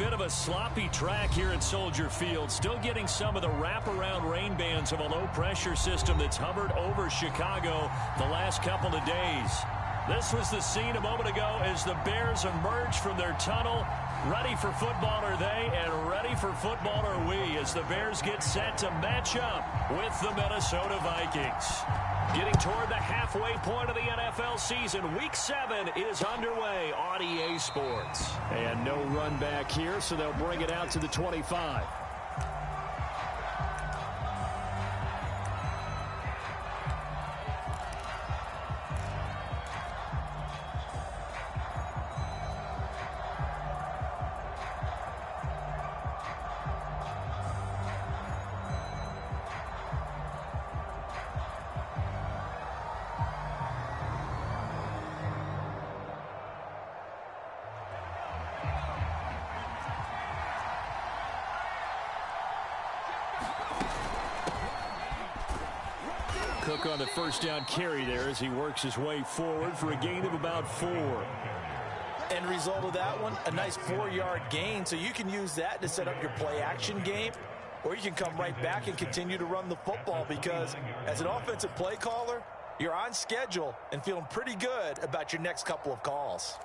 bit of a sloppy track here at Soldier Field. Still getting some of the wraparound rain bands of a low-pressure system that's hovered over Chicago the last couple of days. This was the scene a moment ago as the Bears emerged from their tunnel. Ready for football are they, and ready for football are we as the Bears get set to match up with the Minnesota Vikings. Getting toward the halfway point of the NFL season, Week 7 is underway on EA Sports. And no run back here, so they'll bring it out to the 25. Cook on the first down carry there as he works his way forward for a gain of about 4. End result of that one, a nice 4-yard gain, so you can use that to set up your play-action game, or you can come right back and continue to run the football because as an offensive play caller, you're on schedule and feeling pretty good about your next couple of calls.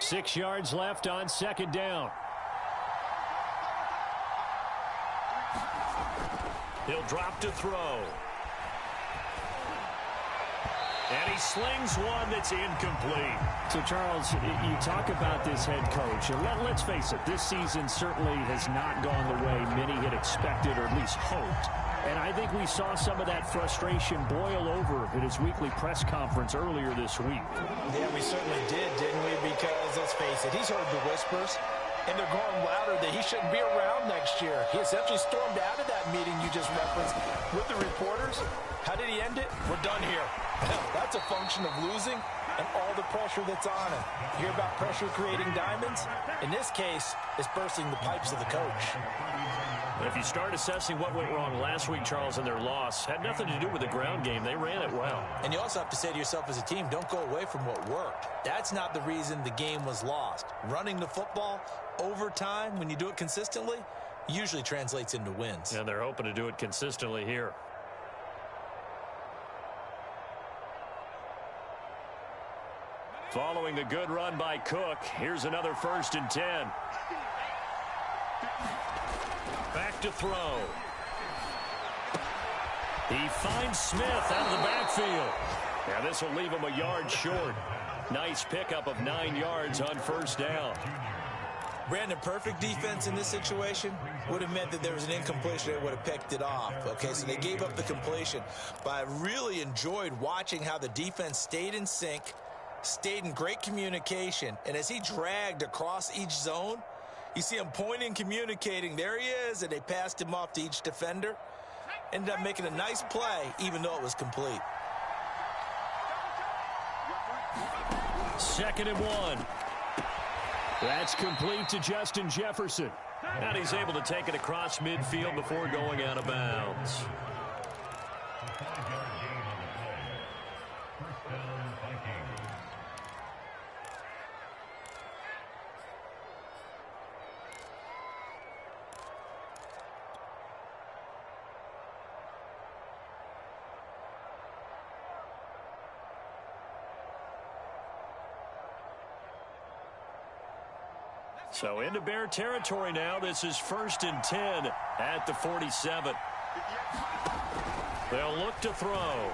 Six yards left on second down. He'll drop to throw. And he slings one that's incomplete. So, Charles, you talk about this head coach. And let's face it, this season certainly has not gone the way many had expected or at least hoped. And I think we saw some of that frustration boil over at his weekly press conference earlier this week. Yeah, we certainly did, didn't we? Because, let's face it, he's heard the whispers, and they're growing louder that he shouldn't be around next year. He essentially stormed out of that meeting you just referenced with the reporters. How did he end it? We're done here. That's a function of losing and all the pressure that's on him. You hear about pressure creating diamonds? In this case, it's bursting the pipes of the coach. If you start assessing what went wrong last week, Charles, in their loss, had nothing to do with the ground game. They ran it well. And you also have to say to yourself as a team, don't go away from what worked. That's not the reason the game was lost. Running the football over time, when you do it consistently, usually translates into wins. And they're hoping to do it consistently here. Following the good run by Cook, here's another 1st and 10. Back to throw. He finds Smith out of the backfield. Yeah, this will leave him a yard short. Nice pickup of 9 yards on 1st down. Brandon, perfect defense in this situation would have meant that there was an incompletion that would have picked it off. Okay, so they gave up the completion. But I really enjoyed watching how the defense stayed in sync, stayed in great communication, and as he dragged across each zone, you see him pointing, communicating. There he is, and they passed him off to each defender. Ended up making a nice play, even though it was complete. 2nd and 1. That's complete to Justin Jefferson. And he's able to take it across midfield before going out of bounds. So into Bear territory now. This is 1st and 10 at the 47. They'll look to throw.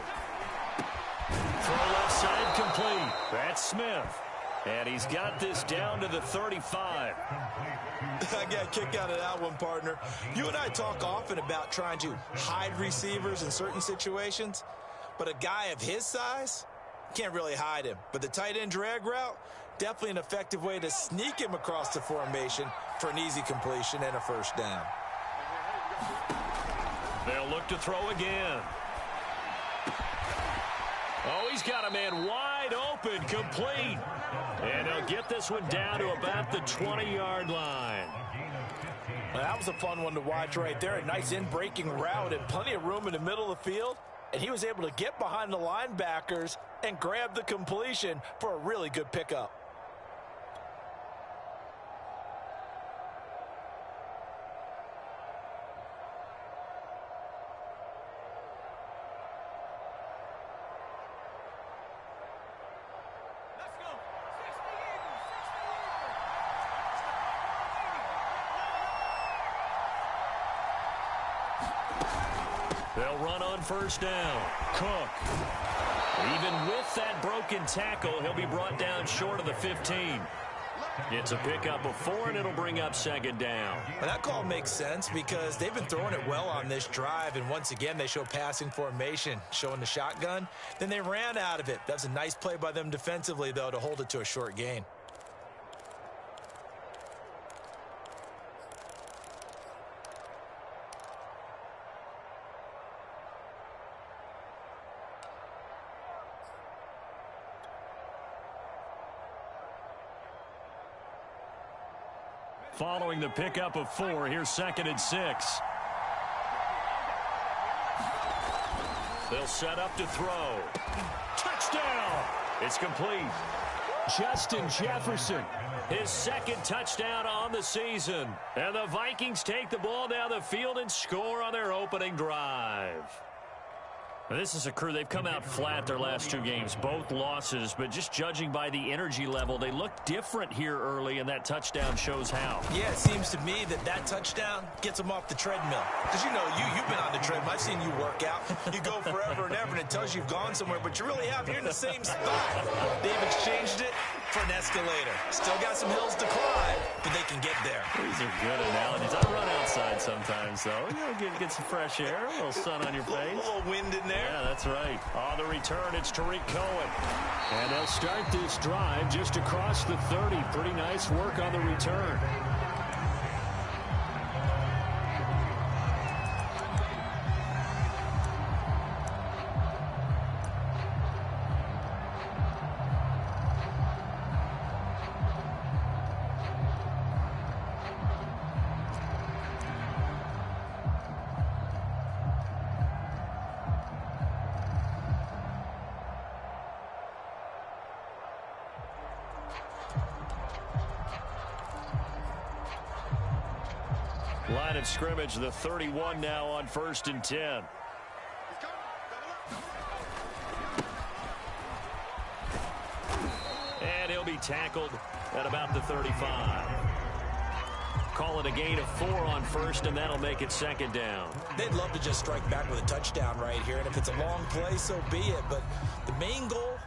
Throw left side complete. That's Smith. And he's got this down to the 35. I got a kick out of that one, partner. You and I talk often about trying to hide receivers in certain situations, but a guy of his size can't really hide him. But the tight end drag route, definitely an effective way to sneak him across the formation for an easy completion and a 1st down. They'll look to throw again. Oh, he's got a man wide open, complete. And they'll get this one down to about the 20-yard line. Well, that was a fun one to watch right there. A nice in-breaking route and plenty of room in the middle of the field. And he was able to get behind the linebackers and grab the completion for a really good pickup. They'll run on first down. Cook. Even with that broken tackle, he'll be brought down short of the 15. It's a pickup of 4, and it'll bring up second down. Well, that call makes sense because they've been throwing it well on this drive, and once again, they show passing formation, showing the shotgun. Then they ran out of it. That's a nice play by them defensively, though, to hold it to a short gain. Following the pickup of 4, here's 2nd and 6. They'll set up to throw. Touchdown! It's complete. Justin Jefferson, his 2nd touchdown on the season. And the Vikings take the ball down the field and score on their opening drive. Now, this is a crew, they've come out flat their last 2 games, both losses, but just judging by the energy level, they look different here early, and that touchdown shows how. Yeah, it seems to me that touchdown gets them off the treadmill. Because, you know, you've been on the treadmill. I've seen you work out. You go forever and ever, and it tells you you've gone somewhere, but you really have. You're in the same spot. They've exchanged it for an escalator. Still got some hills to climb, but they can get there. These are good analogies. I run outside sometimes, though. You know, get some fresh air, a little sun on your face. A little wind in there. Yeah, that's right. On the return, it's Tariq Cohen. And they'll start this drive just across the 30. Pretty nice work on the return. Line of scrimmage, the 31 now on 1st and 10. And he'll be tackled at about the 35. Call it a gain of 4 on 1st, and that'll make it 2nd down. They'd love to just strike back with a touchdown right here, and if it's a long play, so be it. But the main goal,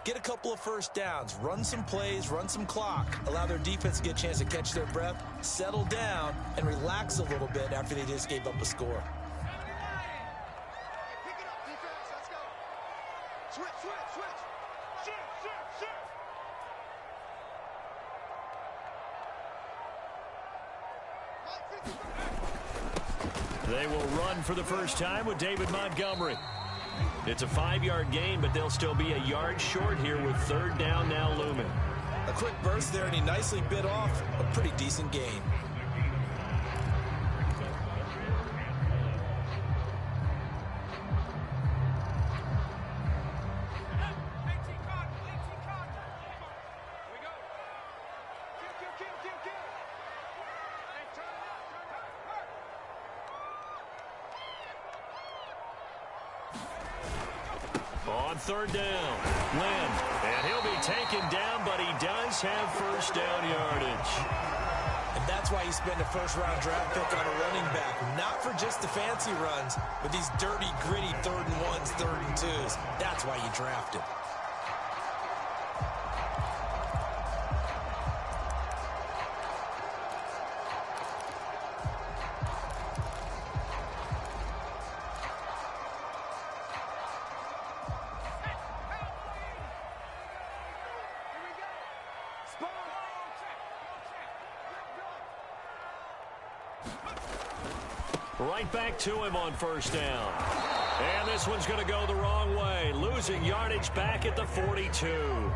get a couple of first downs, run some plays, run some clock, allow their defense to get a chance to catch their breath, settle down, and relax a little bit after they just gave up a score. Pick it up, defense. Let's go. Switch. Shift. They will run for the first time with David Montgomery. It's a 5-yard gain, but they'll still be a yard short here with 3rd down now looming. A quick burst there, and he nicely bit off a pretty decent gain. On 3rd down, Lynn, and he'll be taken down, but he does have first down yardage. And that's why he spent a first-round draft pick on a running back. Not for just the fancy runs, but these dirty, gritty 3rd and 1s, 3rd and 2s. That's why you drafted. Right back to him on first down. And this one's going to go the wrong way. Losing yardage back at the 42.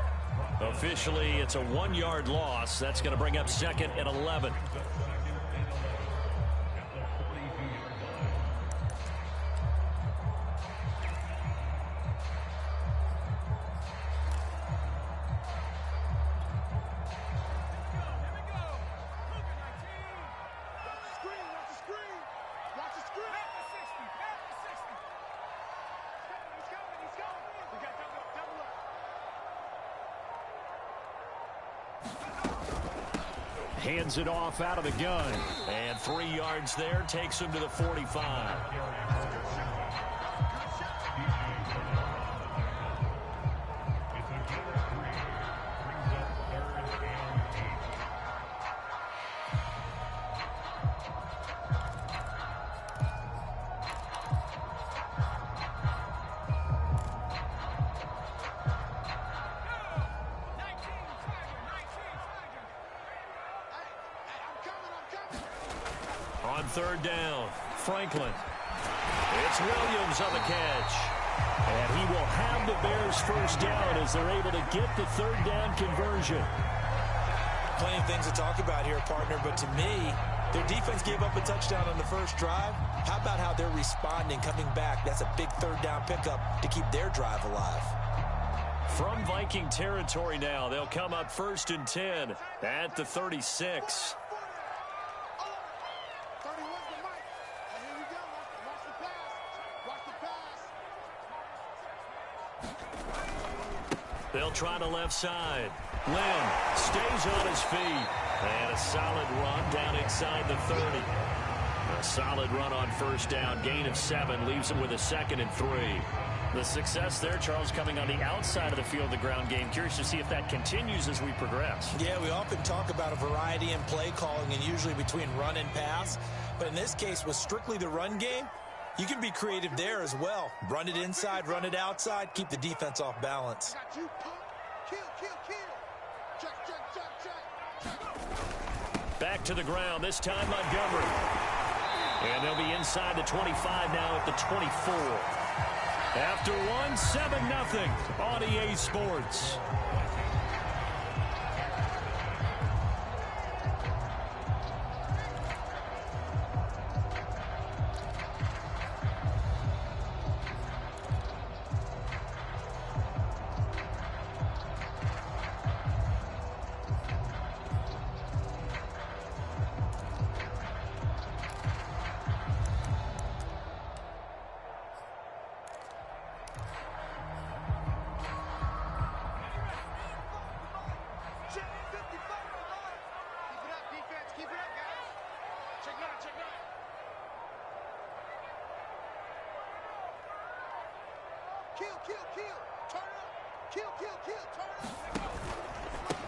Officially, it's a 1-yard loss. That's going to bring up 2nd and 11. Hands it off out of the gun. And 3 yards there takes him to the 45. On 3rd down, Franklin. It's Williams on the catch. And he will have the Bears first down as they're able to get the 3rd down conversion. Plenty of things to talk about here, partner, but to me, their defense gave up a touchdown on the first drive. How about how they're responding, coming back? That's a big 3rd down pickup to keep their drive alive. From Viking territory now, they'll come up 1st and 10 at the 36. They'll try the left side. Lynn stays on his feet. And a solid run down inside the 30. A solid run on first down. Gain of 7 leaves him with a 2nd and 3. The success there, Charles, coming on the outside of the field, the ground game. Curious to see if that continues as we progress. Yeah, we often talk about a variety in play calling and usually between run and pass. But in this case, with strictly the run game, you can be creative there as well. Run it inside, run it outside, keep the defense off balance. Back to the ground, this time Montgomery. And they'll be inside the 25 now at the 24. After one, 7-0 on EA Sports.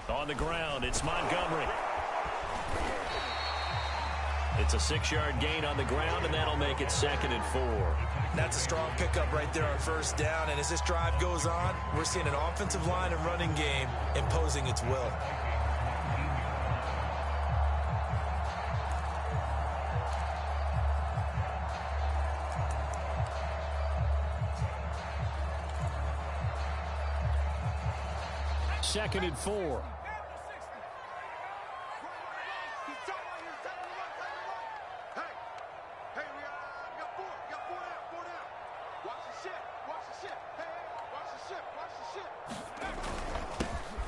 On the ground, it's Montgomery. It's a 6-yard gain on the ground, and that'll make it 2nd and 4. That's a strong pickup right there on first down. And as this drive goes on, we're seeing an offensive line and running game imposing its will. Second and 4.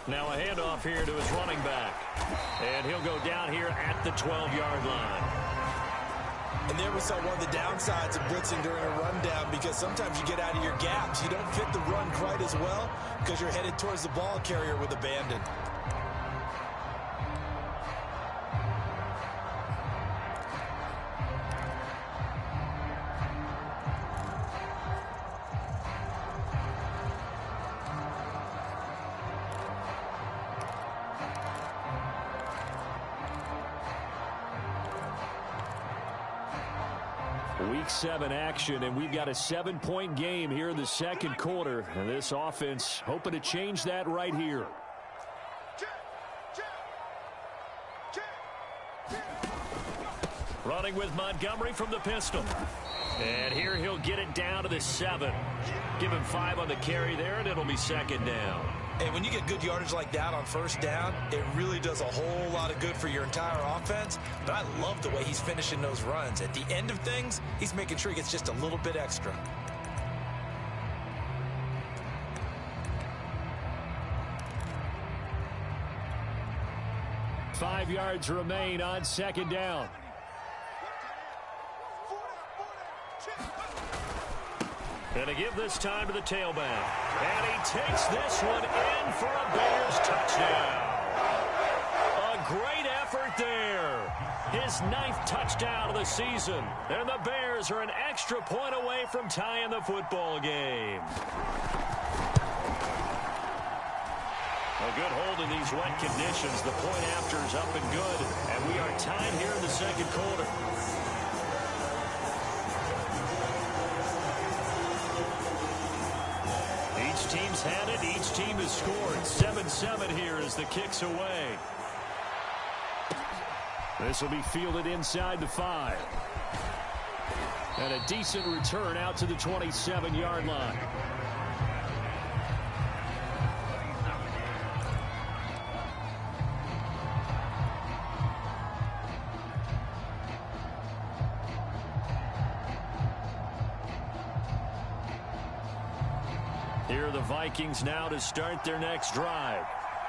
Now a handoff here to his running back. And he'll go down here at the 12-yard line. And there we saw one of the downsides of blitzing during a rundown, because sometimes you get out of your gaps. You don't fit the run quite as well because you're headed towards the ball carrier with abandon. Week 7 action, and we've got a 7-point game here in the second quarter. And this offense hoping to change that right here. Running running with Montgomery from the pistol. And here he'll get it down to the 7. Give him 5 on the carry there, and it'll be second down. And when you get good yardage like that on first down, it really does a whole lot of good for your entire offense. But I love the way he's finishing those runs. At the end of things, he's making sure he gets just a little bit extra. Five yards remain on second down. And to give this time to the tailback. And he takes this one in for a Bears touchdown. A great effort there. His 9th touchdown of the season. And the Bears are an extra point away from tying the football game. A good hold in these wet conditions. The point after is up and good. And we are tied here in the second quarter. Each team's had it. Each team has scored. 7-7 here as the kick's away. This will be fielded inside the 5. And a decent return out to the 27-yard line. Here are the Vikings now to start their next drive.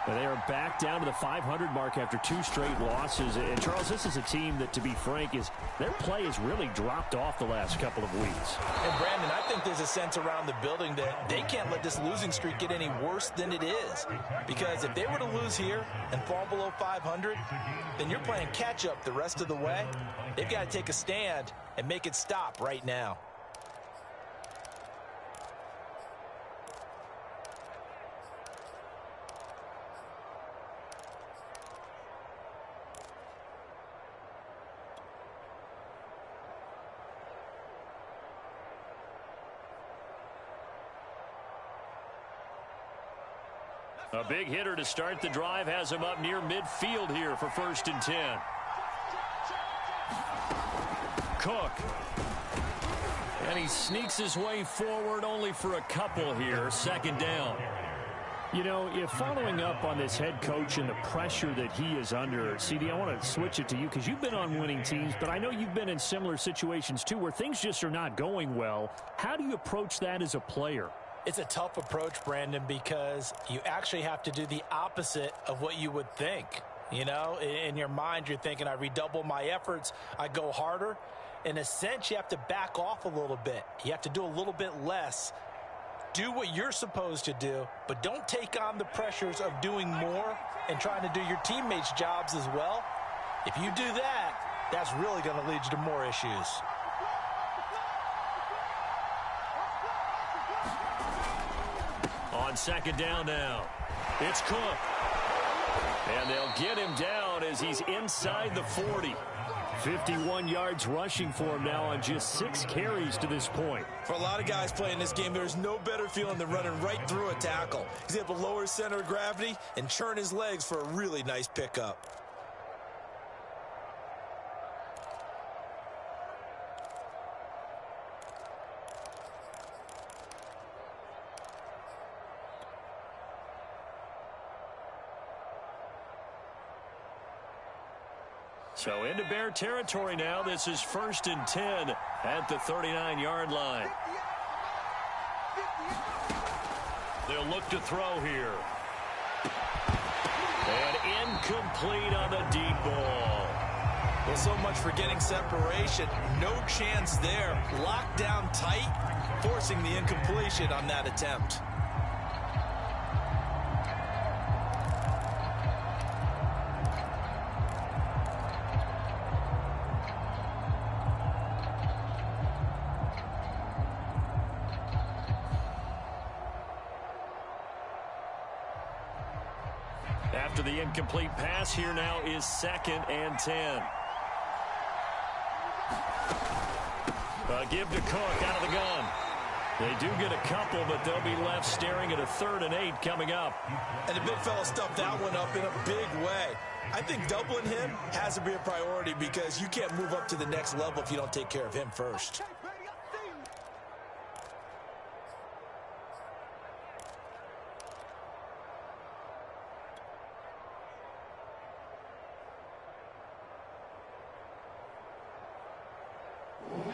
And they are back down to the 500 mark after 2 straight losses. And, Charles, this is a team that, to be frank, their play has really dropped off the last couple of weeks. And, Brandon, I think there's a sense around the building that they can't let this losing streak get any worse than it is. Because if they were to lose here and fall below 500, then you're playing catch-up the rest of the way. They've got to take a stand and make it stop right now. A big hitter to start the drive has him up near midfield here for 1st and 10. Cook. And he sneaks his way forward only for a couple here. 2nd down. You know, if following up on this head coach and the pressure that he is under, CD, I want to switch it to you because you've been on winning teams, but I know you've been in similar situations too where things just are not going well. How do you approach that as a player? It's a tough approach, Brandon, because you actually have to do the opposite of what you would think. You know, in your mind, you're thinking, I redouble my efforts, I go harder. In a sense, you have to back off a little bit. You have to do a little bit less. Do what you're supposed to do, but don't take on the pressures of doing more and trying to do your teammates' jobs as well. If you do that, that's really going to lead you to more issues. On 2nd down now, it's Cook. And they'll get him down as he's inside the 40. 51 yards rushing for him now on just 6 carries to this point. For a lot of guys playing this game, there's no better feeling than running right through a tackle. He's able to lower his center of gravity and churn his legs for a really nice pickup. So into Bear territory now. This is 1st and 10 at the 39-yard line. They'll look to throw here. And incomplete on the deep ball. Well, so much for getting separation. No chance there. Locked down tight, forcing the incompletion on that attempt. After the incomplete pass, here now is 2nd and 10. Give to Cook out of the gun. They do get a couple, but they'll be left staring at a 3rd and 8 coming up. And the big fella stuffed that one up in a big way. I think doubling him has to be a priority because you can't move up to the next level if you don't take care of him first.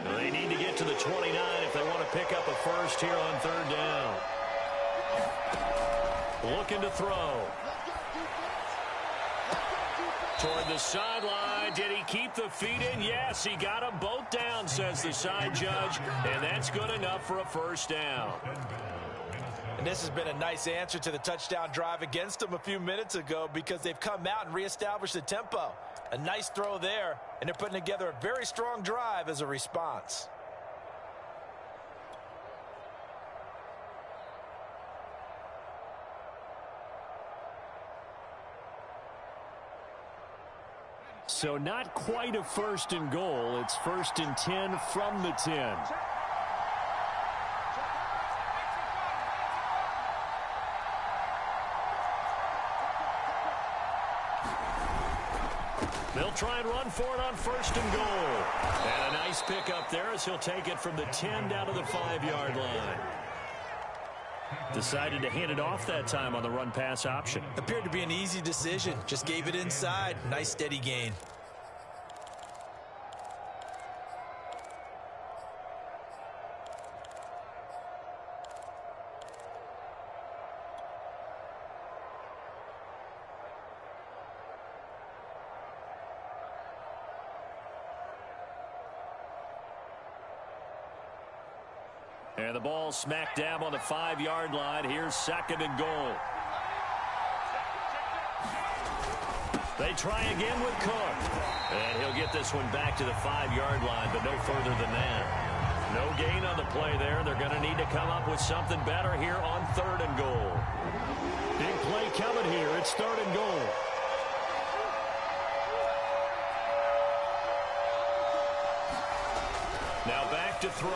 They need to get to the 29 if they want to pick up a first here on 3rd down. Looking to throw. Toward the sideline. Did he keep the feet in? Yes, he got them both down, says the side judge. And that's good enough for a first down. And this has been a nice answer to the touchdown drive against them a few minutes ago because they've come out and reestablished the tempo. A nice throw there, and they're putting together a very strong drive as a response. So not quite a 1st and goal. It's 1st and 10 from the 10. They'll try and run for it on 1st and goal. And a nice pick up there as he'll take it from the 10 down to the 5-yard line. Decided to hand it off that time on the run-pass option. Appeared to be an easy decision. Just gave it inside. Nice steady gain. And the ball smack dab on the 5-yard line. Here's 2nd and goal. They try again with Cook. And he'll get this one back to the 5-yard line, but no further than that. No gain on the play there. They're going to need to come up with something better here on 3rd and goal. Big play coming here. It's 3rd and goal. Now back to throw.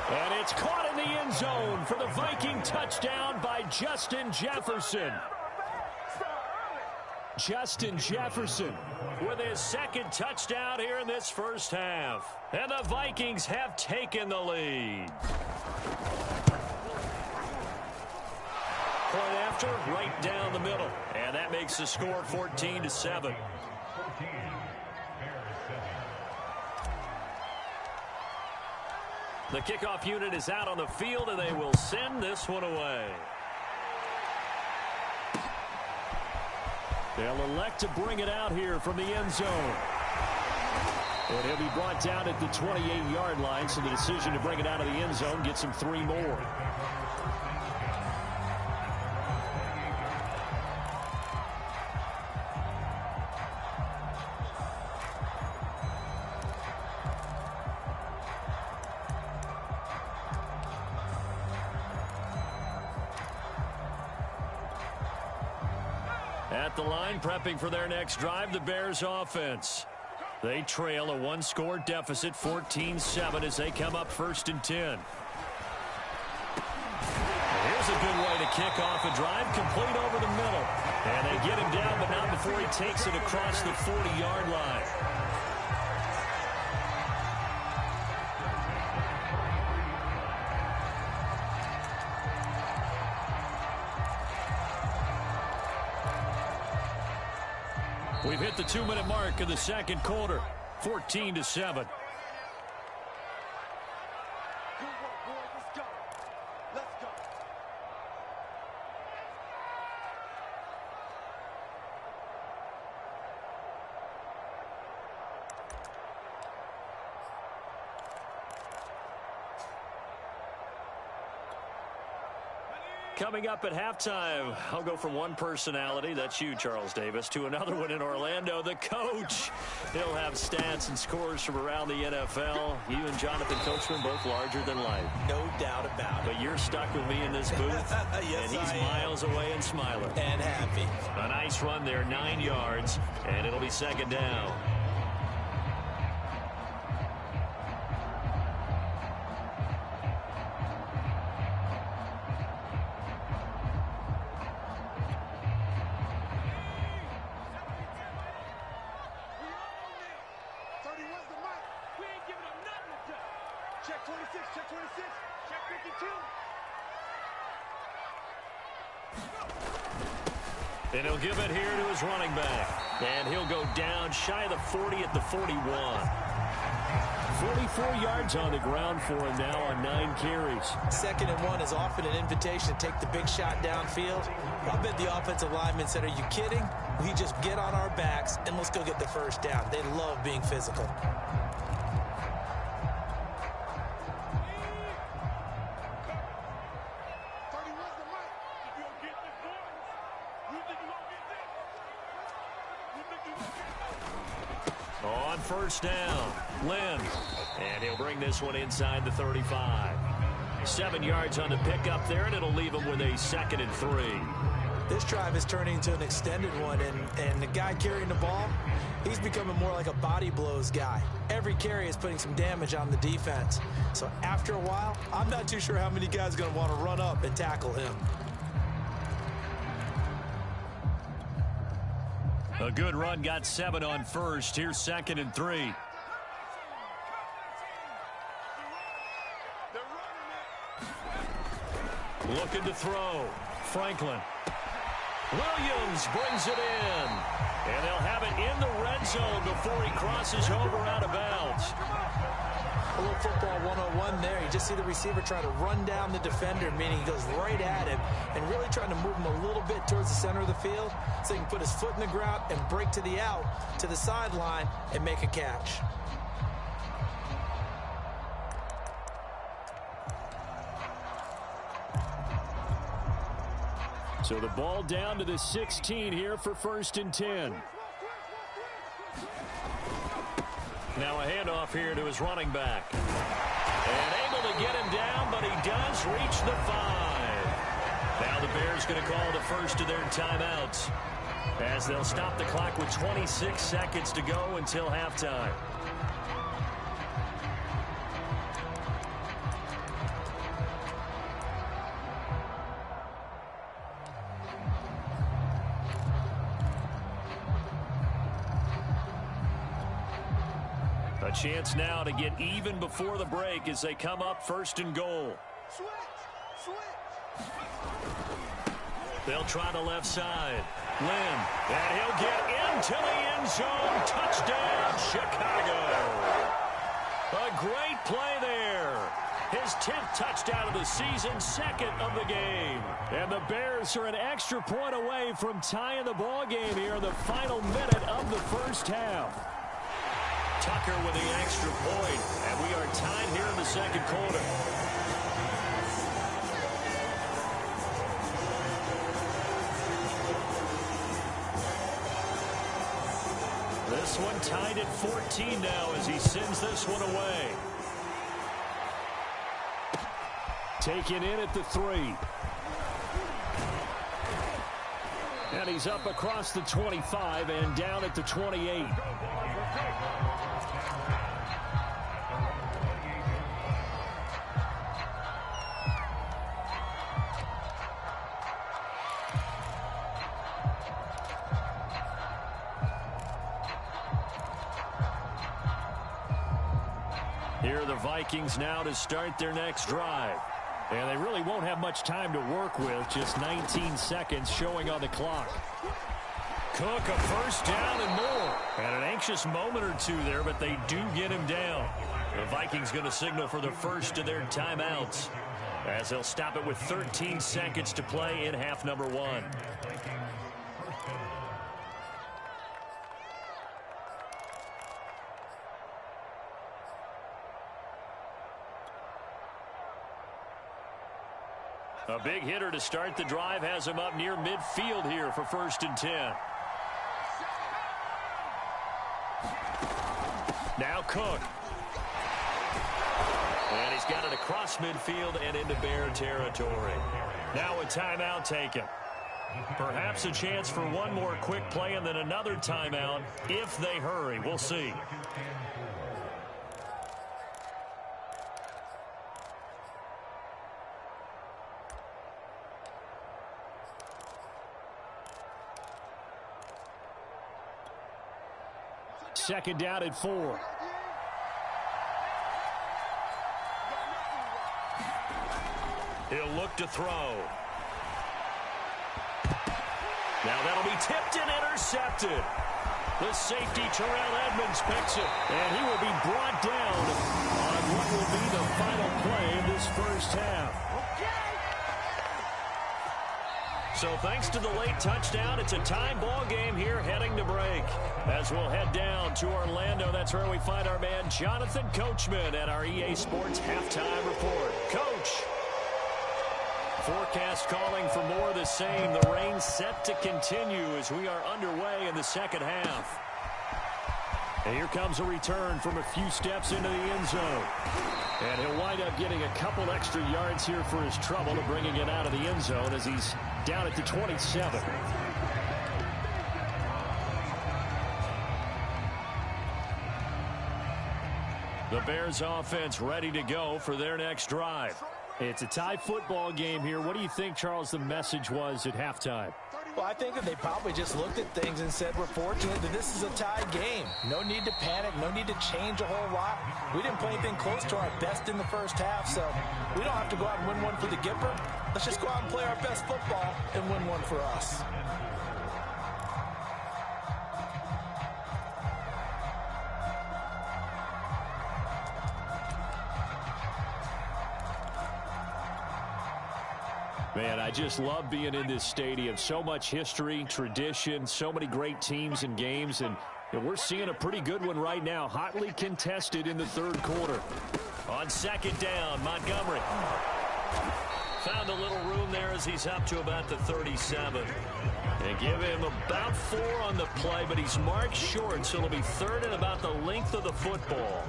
And it's caught in the end zone for the Viking touchdown by Justin Jefferson. Justin Jefferson with his 2nd touchdown here in this first half. And the Vikings have taken the lead. Point after, right down the middle. And that makes the score 14-7. The kickoff unit is out on the field, and they will send this one away. They'll elect to bring it out here from the end zone. And he'll be brought down at the 28-yard line, so the decision to bring it out of the end zone gets him 3 more. At the line, prepping for their next drive, the Bears offense. They trail a 1-score deficit, 14-7, as they come up 1st and 10. Here's a good way to kick off a drive, complete over the middle. And they get him down, but not before he takes it across the 40-yard line. We've hit the 2-minute mark of the 2nd quarter, 14-7. Coming up at halftime, I'll go from one personality, that's you, Charles Davis, to another one in Orlando, the coach. He'll have stats and scores from around the NFL. You and Jonathan Coachman both larger than life. No doubt about it. But you're stuck with me in this booth, yes, and he's miles away and smiling. And happy. A nice run there, 9 yards, and it'll be 2nd down. Check 26, check 26, check 52. And he'll give it here to his running back. And he'll go down shy of the 40 at the 41. 44 yards on the ground for him now on 9 carries. 2nd and 1 is often an invitation to take the big shot downfield. I bet the offensive lineman said, are you kidding? We just get on our backs and let's go get the first down. They love being physical. On first down, Lynn. And he'll bring this one inside the 35. 7 yards on the pickup there, and it'll leave him with a 2nd and 3. This drive is turning into an extended one, and the guy carrying the ball, he's becoming more like a body blows guy. Every carry is putting some damage on the defense. So after a while, I'm not too sure how many guys are going to want to run up and tackle him. A good run, got 7 on first. Here's 2nd and 3. Looking to throw. Franklin. Williams brings it in. And they'll have it in the red zone before he crosses over out of bounds. A little football 101 there. You just see the receiver try to run down the defender, meaning he goes right at him and really trying to move him a little bit towards the center of the field so he can put his foot in the ground and break to the out, to the sideline, and make a catch. So the ball down to the 16 here for 1st and 10. Now a handoff here to his running back. And able to get him down, but he does reach the 5. Now the Bears going to call the first of their timeouts, as they'll stop the clock with 26 seconds to go until halftime. A chance now to get even before the break as they come up 1st and goal. Switch, switch. They'll try the left side. Lynn, and he'll get into the end zone. Touchdown, Chicago. A great play there. His 10th touchdown of the season, 2nd of the game. And the Bears are an extra point away from tying the ball game here in the final minute of the first half. Tucker with the extra point, and we are tied here in the 2nd quarter. This one tied at 14 now as he sends this one away. Taken in at the 3. And he's up across the 25 and down at the 28. Here are the Vikings now to start their next drive. And they really won't have much time to work with. Just 19 seconds showing on the clock. Cook, a first down and more. And an anxious moment or two there, but they do get him down. The Vikings going to signal for the first of their timeouts, as they'll stop it with 13 seconds to play in half number 1. A big hitter to start the drive has him up near midfield here for 1st and 10. Now Cook. And he's got it across midfield and into Bear territory. Now a timeout taken. Perhaps a chance for one more quick play and then another timeout if they hurry. We'll see. Second down at 4. He'll look to throw. Now that'll be tipped and intercepted. The safety, Terrell Edmonds, picks it. And he will be brought down on what will be the final play of this first half. So thanks to the late touchdown, it's a time ball game here heading to break. As we'll head down to Orlando, that's where we find our man Jonathan Coachman at our EA Sports Halftime Report. Coach. Forecast calling for more of the same. The rain set to continue as we are underway in the second half. And here comes a return from a few steps into the end zone. And he'll wind up getting a couple extra yards here for his trouble of bringing it out of the end zone as he's down at the 27. The Bears offense ready to go for their next drive. It's a tie football game here. What do you think, Charles, the message was at halftime? Well, I think that they probably just looked at things and said, we're fortunate that this is a tie game. No need to panic. No need to change a whole lot. We didn't play anything close to our best in the first half, so we don't have to go out and win one for the Gipper. Let's just go out and play our best football and win one for us. Man, I just love being in this stadium. So much history, tradition, so many great teams and games, and we're seeing a pretty good one right now, hotly contested in the third quarter. On second down, Montgomery. Found a little room there as he's up to about the 37. They give him about 4 on the play, but he's marked short, so it'll be third and about the length of the football.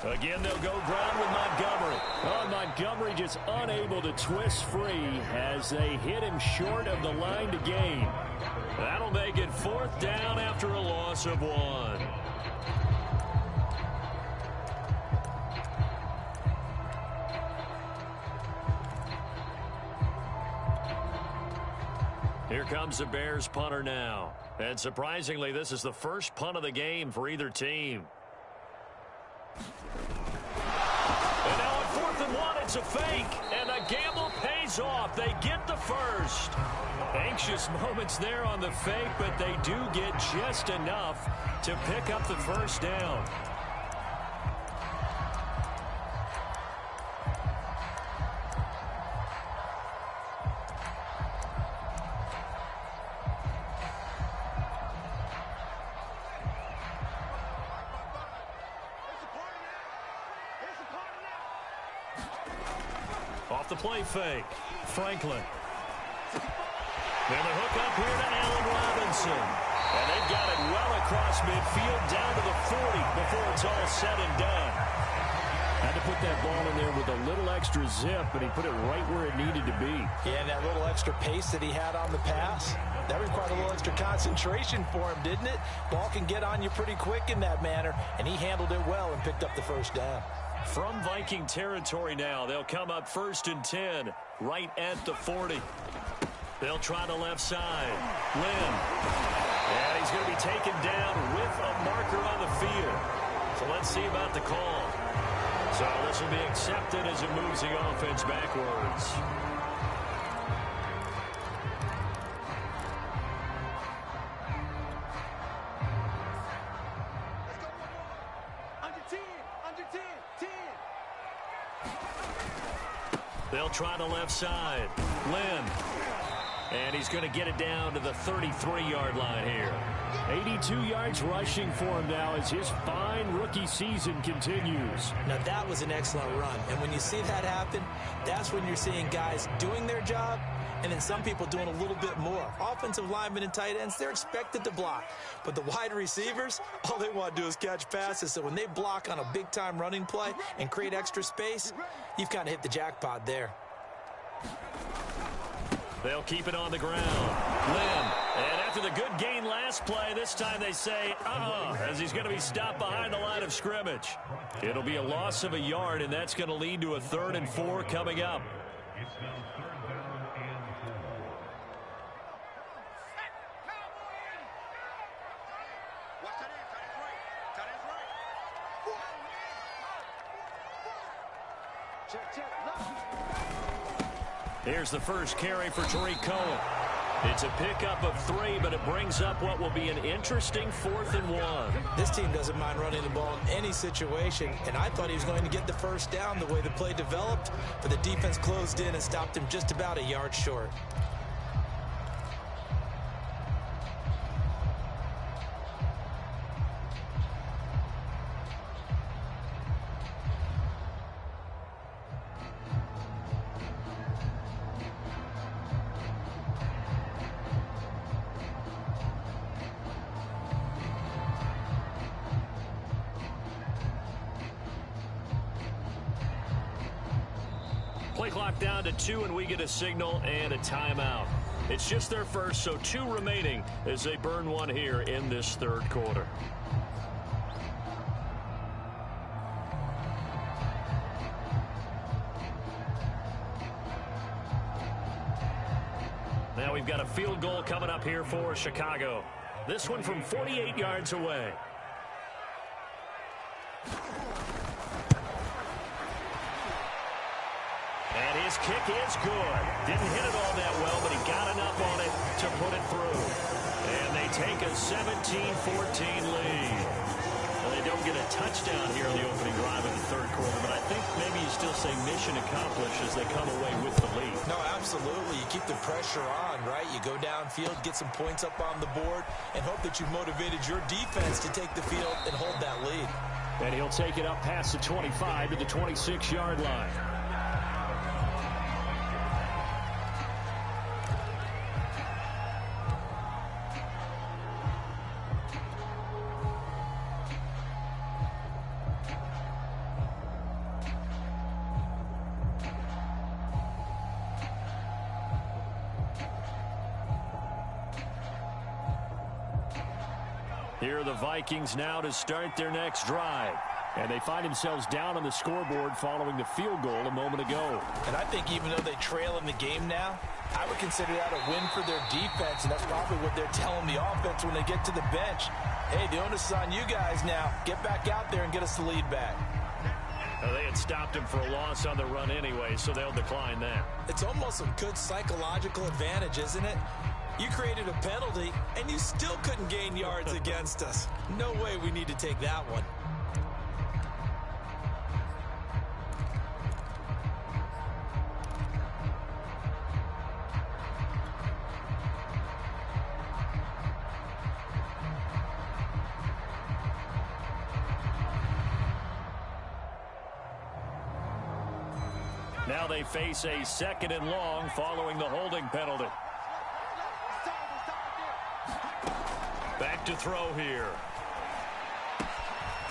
Again, they'll go ground with Montgomery. Oh, Montgomery just unable to twist free as they hit him short of the line to gain. That'll make it fourth down after a loss of 1. Here comes the Bears punter now. And surprisingly, this is the first punt of the game for either team. And now on 4th and 1, it's a fake. And the gamble pays off. They get the first. Anxious moments there on the fake, but they do get just enough to pick up the first down. Off the play fake, Franklin. Then the hook up here to Allen Robinson. And they've got it well across midfield down to the 40 before it's all said and done. Had to put that ball in there with a little extra zip, but he put it right where it needed to be. Yeah, and that little extra pace that he had on the pass, that required a little extra concentration for him, didn't it? Ball can get on you pretty quick in that manner, and he handled it well and picked up the first down. From Viking territory now, they'll come up 1st and 10, right at the 40. They'll try the left side. Lynn. And he's going to be taken down with a marker on the field. So let's see about the call. So this will be accepted as it moves the offense backwards. They'll try the left side. Lynn. And he's going to get it down to the 33-yard line here. 82 yards rushing for him now as his fine rookie season continues. Now, that was an excellent run. And when you see that happen, that's when you're seeing guys doing their job and then some people doing a little bit more. Offensive linemen and tight ends, they're expected to block. But the wide receivers, all they want to do is catch passes. So when they block on a big-time running play and create extra space, you've kind of hit the jackpot there. They'll keep it on the ground. Lim. And after the good gain last play, this time they say, as he's going to be stopped behind the line of scrimmage. It'll be a loss of a yard, and that's going to lead to a 3rd and 4 coming up. Here's the first carry for Tariq Cohen. It's a pickup of 3, but it brings up what will be an interesting 4th and 1. This team doesn't mind running the ball in any situation, and I thought he was going to get the first down the way the play developed, but the defense closed in and stopped him just about a yard short. Play clock down to 2, and we get a signal and a timeout. It's just their first, so 2 remaining as they burn 1 here in this 3rd quarter. Now we've got a field goal coming up here for Chicago. This one from 48 yards away. And his kick is good. Didn't hit it all that well, but he got enough on it to put it through. And they take a 17-14 lead. Well, they don't get a touchdown here in the opening drive of the 3rd quarter, but I think maybe you still say mission accomplished as they come away with the lead. No, absolutely. You keep the pressure on, right? You go downfield, get some points up on the board, and hope that you've motivated your defense to take the field and hold that lead. And he'll take it up past the 25 to the 26-yard line. Here are the Vikings now to start their next drive. And they find themselves down on the scoreboard following the field goal a moment ago. And I think even though they trail in the game now, I would consider that a win for their defense, and that's probably what they're telling the offense when they get to the bench. Hey, the onus is on you guys now. Get back out there and get us the lead back. Well, they had stopped him for a loss on the run anyway, so they'll decline that. It's almost a good psychological advantage, isn't it? You created a penalty, and you still couldn't gain yards against us. No way we need to take that one. Now they face a 2nd and long following the holding penalty. Back to throw here.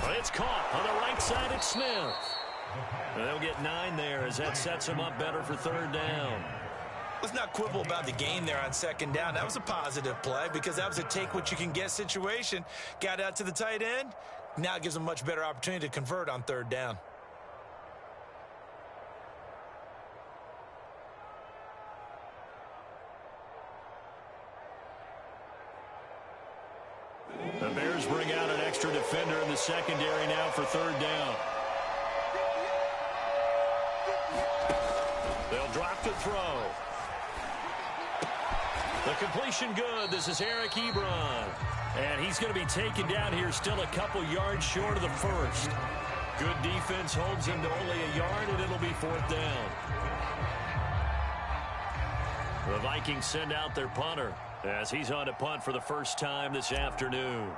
Well, it's caught on the right side. It's Smith. They'll get 9 there as that sets them up better for 3rd down. Let's not quibble about the gain there on 2nd down. That was a positive play because that was a take-what-you-can-get situation. Got out to the tight end. Now it gives them a much better opportunity to convert on 3rd down. The Bears bring out an extra defender in the secondary now for 3rd down. They'll drop the throw. The completion good. This is Eric Ebron. And he's going to be taken down here still a couple yards short of the 1st. Good defense holds him to only a yard, and it'll be 4th down. The Vikings send out their punter as he's on to punt for the first time this afternoon.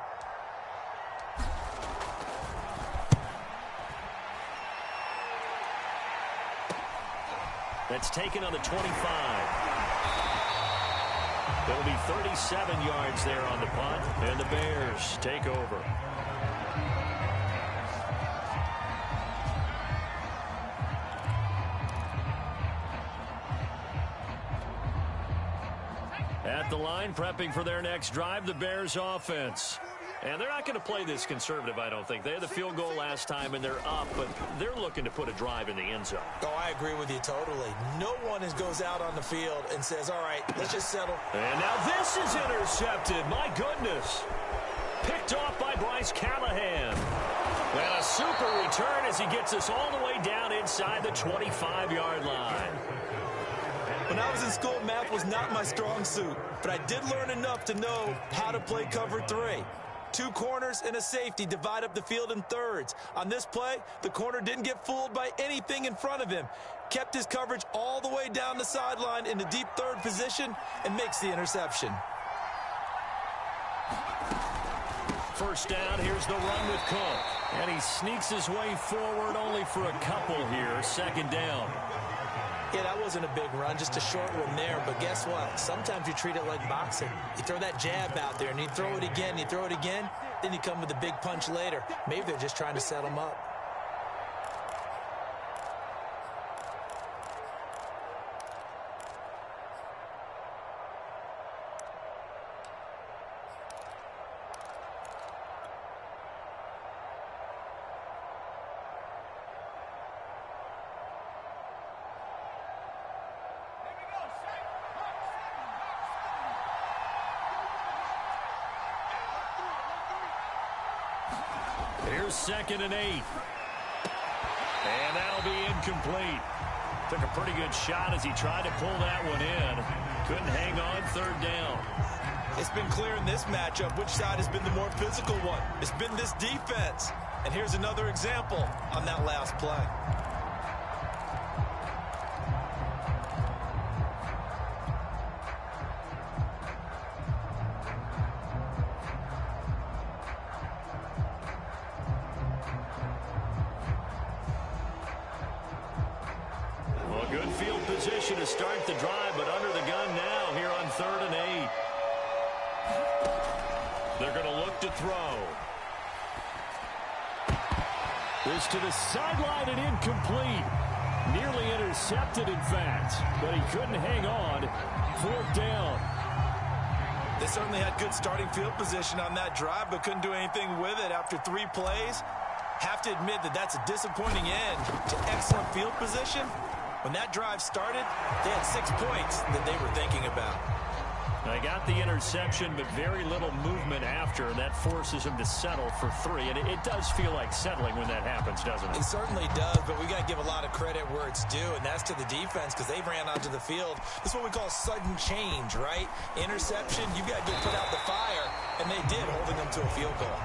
That's taken on the 25. There'll be 37 yards there on the punt, and the Bears take over. At the line, prepping for their next drive, the Bears offense. And they're not going to play this conservative, I don't think. They had the field goal last time, and they're up, but they're looking to put a drive in the end zone. Oh, I agree with you totally. No one goes out on the field and says, all right, let's just settle. And now this is intercepted. My goodness. Picked off by Bryce Callahan. And a super return as he gets us all the way down inside the 25-yard line. When I was in school, math was not my strong suit, but I did learn enough to know how to play cover 3. 2 corners and a safety divide up the field in thirds. On this play, the corner didn't get fooled by anything in front of him. Kept his coverage all the way down the sideline in the deep third position and makes the interception. First down, here's the run with Cook. And he sneaks his way forward only for a couple here. Second down. Yeah, that wasn't a big run, just a short one there. But guess what? Sometimes you treat it like boxing. You throw that jab out there, and you throw it again, you throw it again, then you come with a big punch later. Maybe they're just trying to set him up. Here's 2nd and 8. And that'll be incomplete. Took a pretty good shot as he tried to pull that one in. Couldn't hang on. 3rd down. It's been clear in this matchup which side has been the more physical one. It's been this defense. And here's another example on that last play. Position to start the drive, but under the gun now here on 3rd and 8. They're going to look to throw. This to the sideline and incomplete. Nearly intercepted, in fact, but he couldn't hang on. 4th down. They certainly had good starting field position on that drive, but couldn't do anything with it after 3 plays. Have to admit that that's a disappointing end to excellent field position. When that drive started, they had 6 points that they were thinking about. They got the interception, but very little movement after, and that forces them to settle for 3. And it does feel like settling when that happens, doesn't it? It certainly does, but we got to give a lot of credit where it's due, and that's to the defense because they ran onto the field. This is what we call sudden change, right? Interception, you've got to get put out the fire, and they did, holding them to a field goal.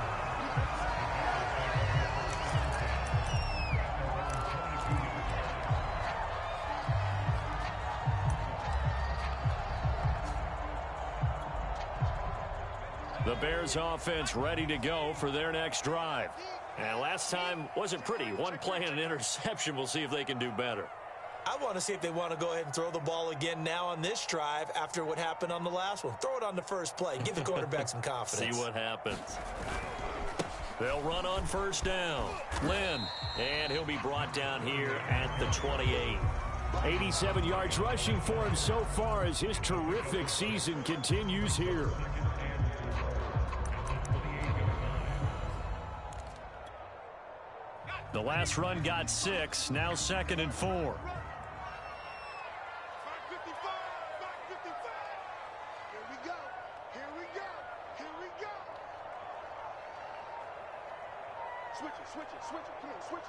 The Bears offense ready to go for their next drive. And last time wasn't pretty. 1 play and an interception. We'll see if they can do better. I want to see if they want to go ahead and throw the ball again now on this drive after what happened on the last one. Throw it on the first play. Give the quarterback some confidence. See what happens. They'll run on 1st down. Lynn. And he'll be brought down here at the 28. 87 yards rushing for him so far as his terrific season continues here. The last run got 6. Now 2nd and 4. 5:55. Here we go. Here we go. Here we go. Switch it, switch it, switch it. Come on, switch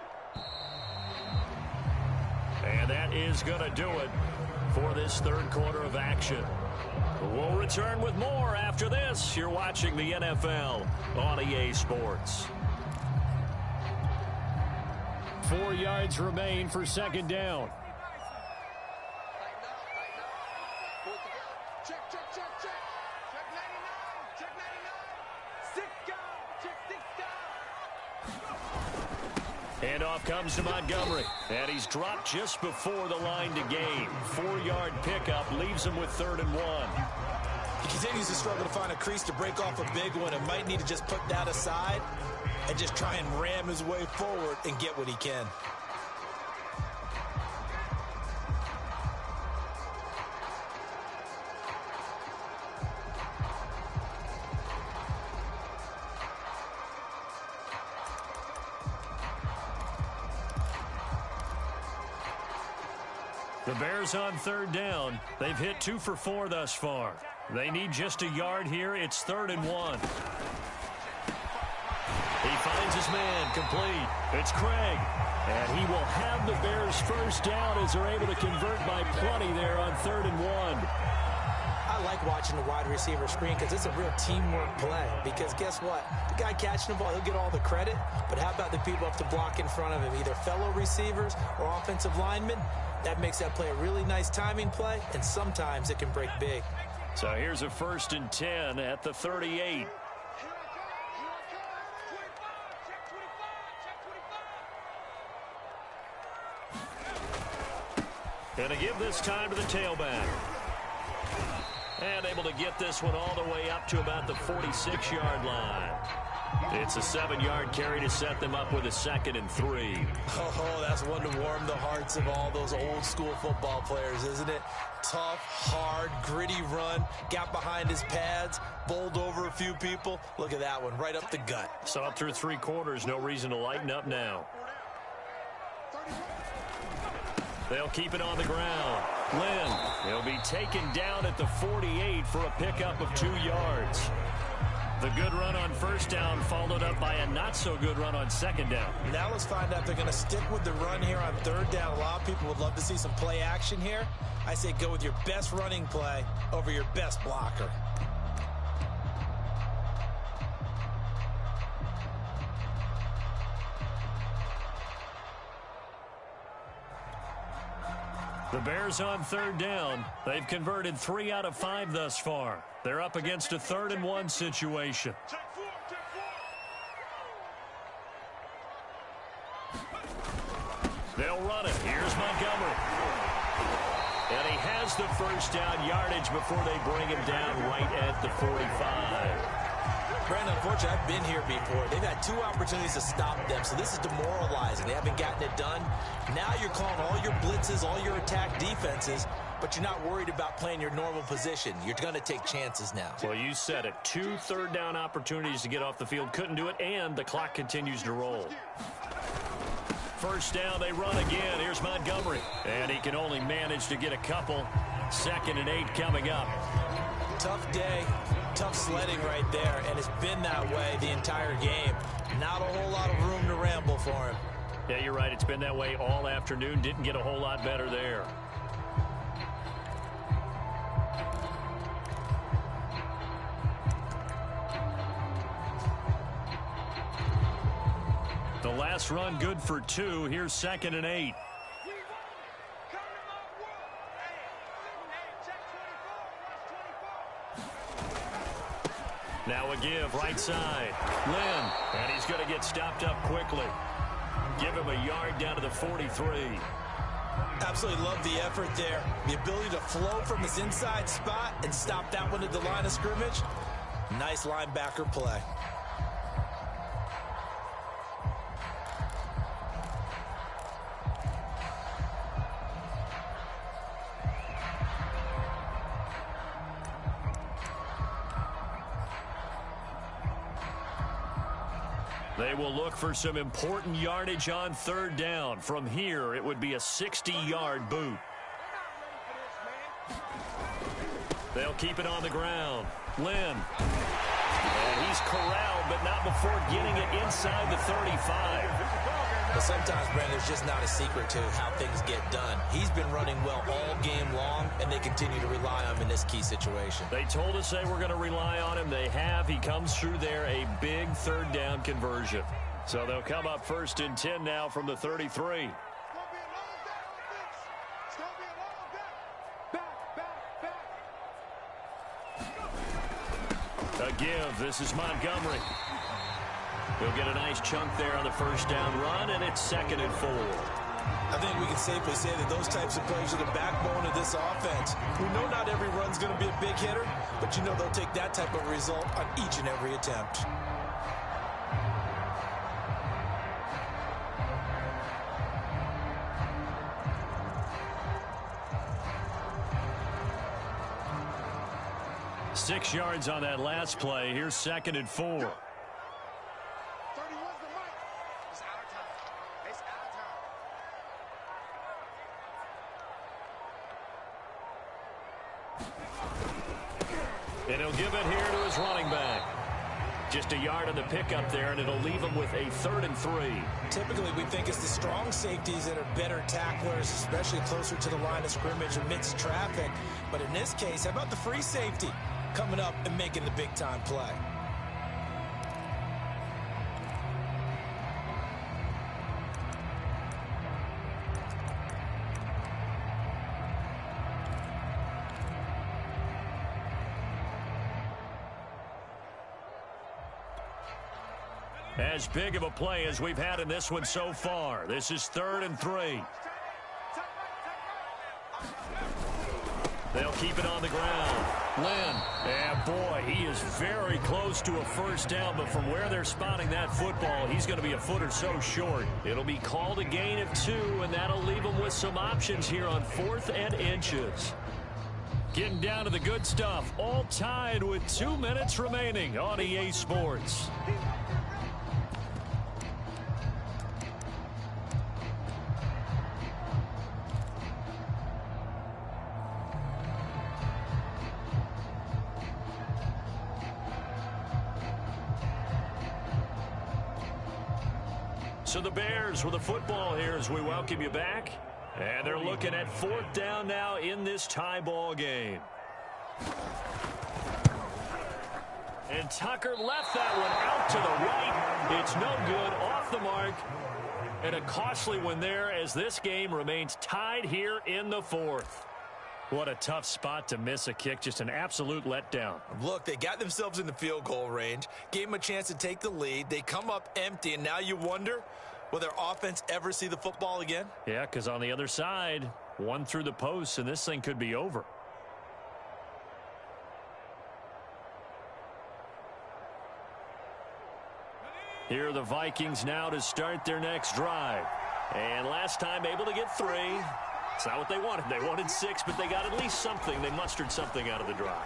it. And that is going to do it for this 3rd quarter of action. We'll return with more after this. You're watching the NFL on EA Sports. 4 yards remain for 2nd down. Check, check, check, check. Check 99. Check 99. 6 down. Check 6 down. Handoff comes to Montgomery. And he's dropped just before the line to gain. 4-yard pickup leaves him with 3rd and 1. He continues to struggle to find a crease to break off a big one and might need to just put that aside and just try and ram his way forward and get what he can. The Bears on third down. They've hit 2 for 4 thus far. They need just a yard here. It's 3rd and 1. He finds his man, complete. It's Craig. And he will have the Bears first down as they're able to convert by plenty there on 3rd and 1. I like watching the wide receiver screen because it's a real teamwork play. Because guess what? The guy catching the ball, he'll get all the credit. But how about the people have to block in front of him, either fellow receivers or offensive linemen? That makes that play a really nice timing play, and sometimes it can break big. So here's a 1st and 10 at the 38. And to give this time to the tailback. And able to get this one all the way up to about the 46-yard line. It's a 7-yard carry to set them up with a 2nd and 3. Oh, that's one to warm the hearts of all those old-school football players, isn't it? Tough, hard, gritty run. Got behind his pads, bowled over a few people. Look at that one, right up the gut. Saw it through 3 quarters. No reason to lighten up now. They'll keep it on the ground. Lynn, he'll be taken down at the 48 for a pickup of 2 yards. The good run on 1st down followed up by a not-so-good run on 2nd down. Now let's find out if they're going to stick with the run here on 3rd down. A lot of people would love to see some play action here. I say go with your best running play over your best blocker. The Bears on 3rd down. They've converted 3 out of 5 thus far. They're up against a 3rd and 1 situation. They'll run it. Here's Montgomery. And he has the 1st down yardage before they bring him down right at the 45. Brandon, unfortunately, I've been here before. They've had 2 opportunities to stop them, so this is demoralizing. They haven't gotten it done. Now you're calling all your blitzes, all your attack defenses, but you're not worried about playing your normal position. You're going to take chances now. Well, you said it. 2 3rd down opportunities to get off the field. Couldn't do it, and the clock continues to roll. 1st down, they run again. Here's Montgomery. And he can only manage to get a couple. 2nd and 8 coming up. Tough day, tough sledding right there, and it's been that way the entire game. Not a whole lot of room to ramble for him. Yeah, you're right. It's been that way all afternoon. Didn't get a whole lot better there. The last run good for 2. Here's 2nd and 8. Now a give, right side. Lynn, and he's going to get stopped up quickly. Give him a yard down to the 43. Absolutely love the effort there. The ability to flow from his inside spot and stop that one at the line of scrimmage. Nice linebacker play. They will look for some important yardage on 3rd down. From here, it would be a 60-yard boot. They'll keep it on the ground. Lynn. And he's corralled, but not before getting it inside the 35. But sometimes, Brandon, there's just not a secret to how things get done. He's been running well all game long, and they continue to rely on him in this key situation. They told us they were going to rely on him. They have. He comes through there, a big 3rd down conversion. So they'll come up 1st and 10 now from the 33. A give. This is Montgomery. He'll get a nice chunk there on the 1st down run, and it's 2nd and 4. I think we can safely say that those types of plays are the backbone of this offense. We know not every run's going to be a big hitter, but you know they'll take that type of result on each and every attempt. Six yards on that last play. Here's 2nd and 4. And he'll give it here to his running back. Just a yard on the pickup there, and it'll leave him with a 3rd and 3. Typically, we think it's the strong safeties that are better tacklers, especially closer to the line of scrimmage amidst traffic. But in this case, how about the free safety coming up and making the big-time play? As big of a play as we've had in this one so far. This is 3rd and 3. They'll keep it on the ground. Lynn, and boy, he is very close to a first down, but from where they're spotting that football, he's going to be a foot or so short. It'll be called a gain of 2, and that'll leave him with some options here on 4th and inches. Getting down to the good stuff, all tied with 2 minutes remaining on EA Sports. So the Bears with the football here as we welcome you back. And they're looking at 4th down now in this tie ball game. And Tucker left that one out to the right. It's no good, off the mark. And a costly one there as this game remains tied here in the 4th. What a tough spot to miss a kick. Just an absolute letdown. Look, they got themselves in the field goal range, gave them a chance to take the lead. They come up empty, and now you wonder, will their offense ever see the football again? Yeah, because on the other side, one through the post, and this thing could be over. Here are the Vikings now to start their next drive. And last time able to get 3. It's not what they wanted. They wanted 6, but they got at least something. They mustered something out of the drive.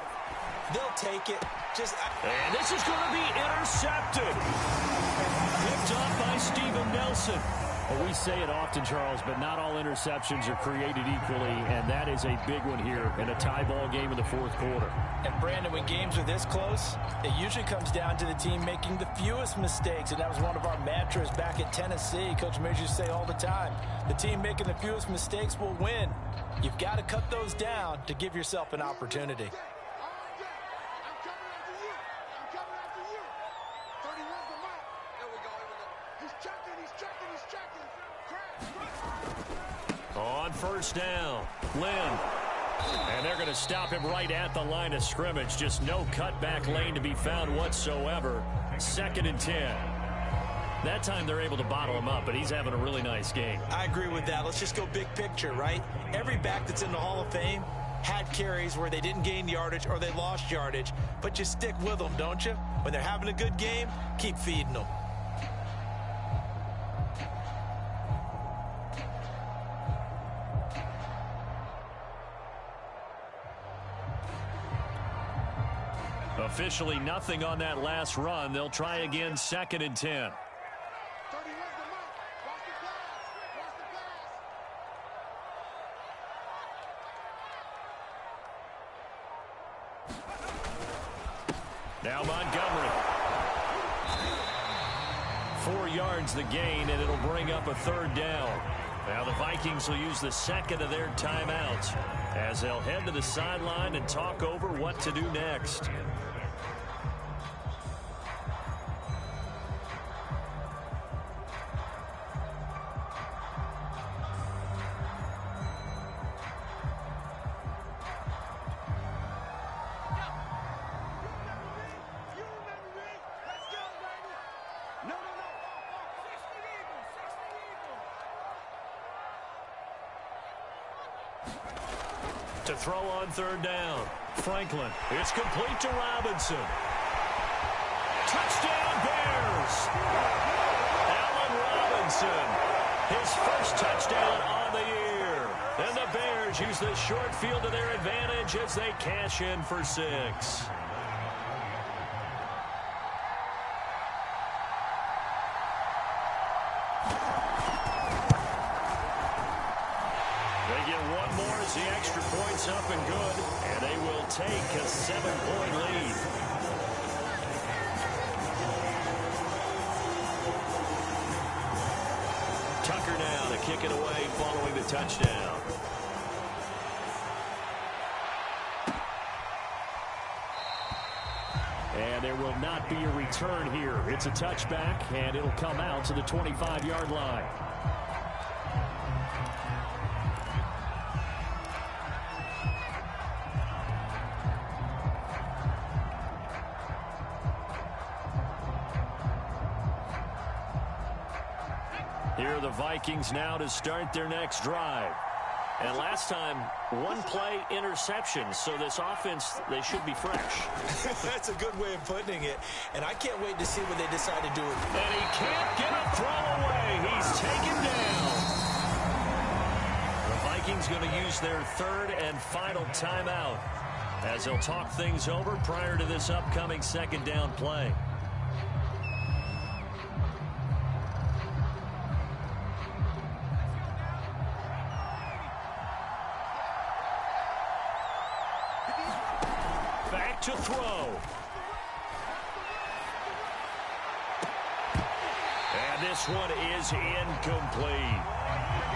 They'll take it. And this is going to be intercepted. Picked off by Steven Nelson. Well, we say it often, Charles, but not all interceptions are created equally, and that is a big one here in a tie ball game in the 4th quarter. And, Brandon, when games are this close, it usually comes down to the team making the fewest mistakes, and that was one of our mantras back at Tennessee. Coach Major used to say all the time, the team making the fewest mistakes will win. You've got to cut those down to give yourself an opportunity. On 1st down, Lynn. And they're going to stop him right at the line of scrimmage. Just no cutback lane to be found whatsoever. 2nd and 10. That time they're able to bottle him up, but he's having a really nice game. I agree with that. Let's just go big picture, right? Every back that's in the Hall of Fame had carries where they didn't gain yardage or they lost yardage, but you stick with them, don't you? When they're having a good game, keep feeding them. Officially nothing on that last run. They'll try again, 2nd and 10. Now Montgomery. 4 yards the gain, and it'll bring up a 3rd down. Now the Vikings will use the 2nd of their timeouts as they'll head to the sideline and talk over what to do next. To throw on 3rd down. Franklin. It's complete to Robinson. Touchdown Bears. Allen Robinson. His first touchdown on the year. And the Bears use the short field to their advantage as they cash in for 6. They get one more as the extra point's up and good, and they will take a 7-point lead. Tucker now to kick it away following the touchdown. And there will not be a return here. It's a touchback, and it'll come out to the 25-yard line. Here are the Vikings now to start their next drive. And last time, one play interception, so this offense, they should be fresh. That's a good way of putting it, and I can't wait to see what they decide to do with it. And he can't get a throw away. He's taken down. The Vikings going to use their third and final timeout as they'll talk things over prior to this upcoming second down play. To throw. And this one is incomplete.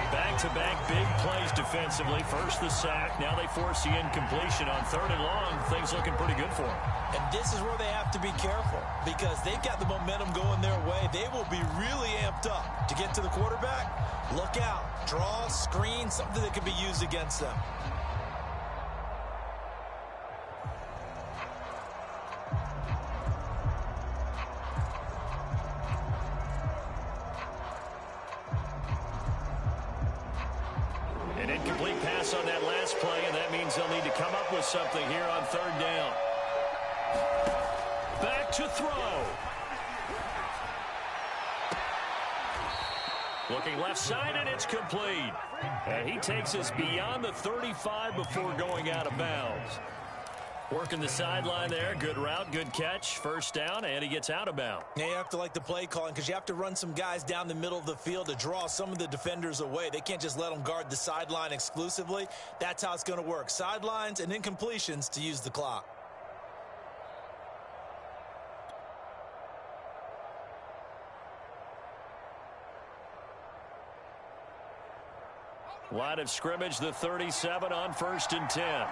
Back-to-back big plays defensively. First the sack. Now they force the incompletion on 3rd and long. Things looking pretty good for them. And this is where they have to be careful because they've got the momentum going their way. They will be really amped up to get to the quarterback. Look out. Draw, screen, something that could be used against them. An incomplete pass on that last play, and that means they'll need to come up with something here on 3rd down. Back to throw. Looking left side, and it's complete. And he takes us beyond the 35 before going out of bounds. Working the sideline there. Good route, good catch. First down, and he gets out of bounds. Now you have to like the play calling because you have to run some guys down the middle of the field to draw some of the defenders away. They can't just let them guard the sideline exclusively. That's how it's going to work. Sidelines and incompletions to use the clock. Line of scrimmage, the 37 on 1st and 10.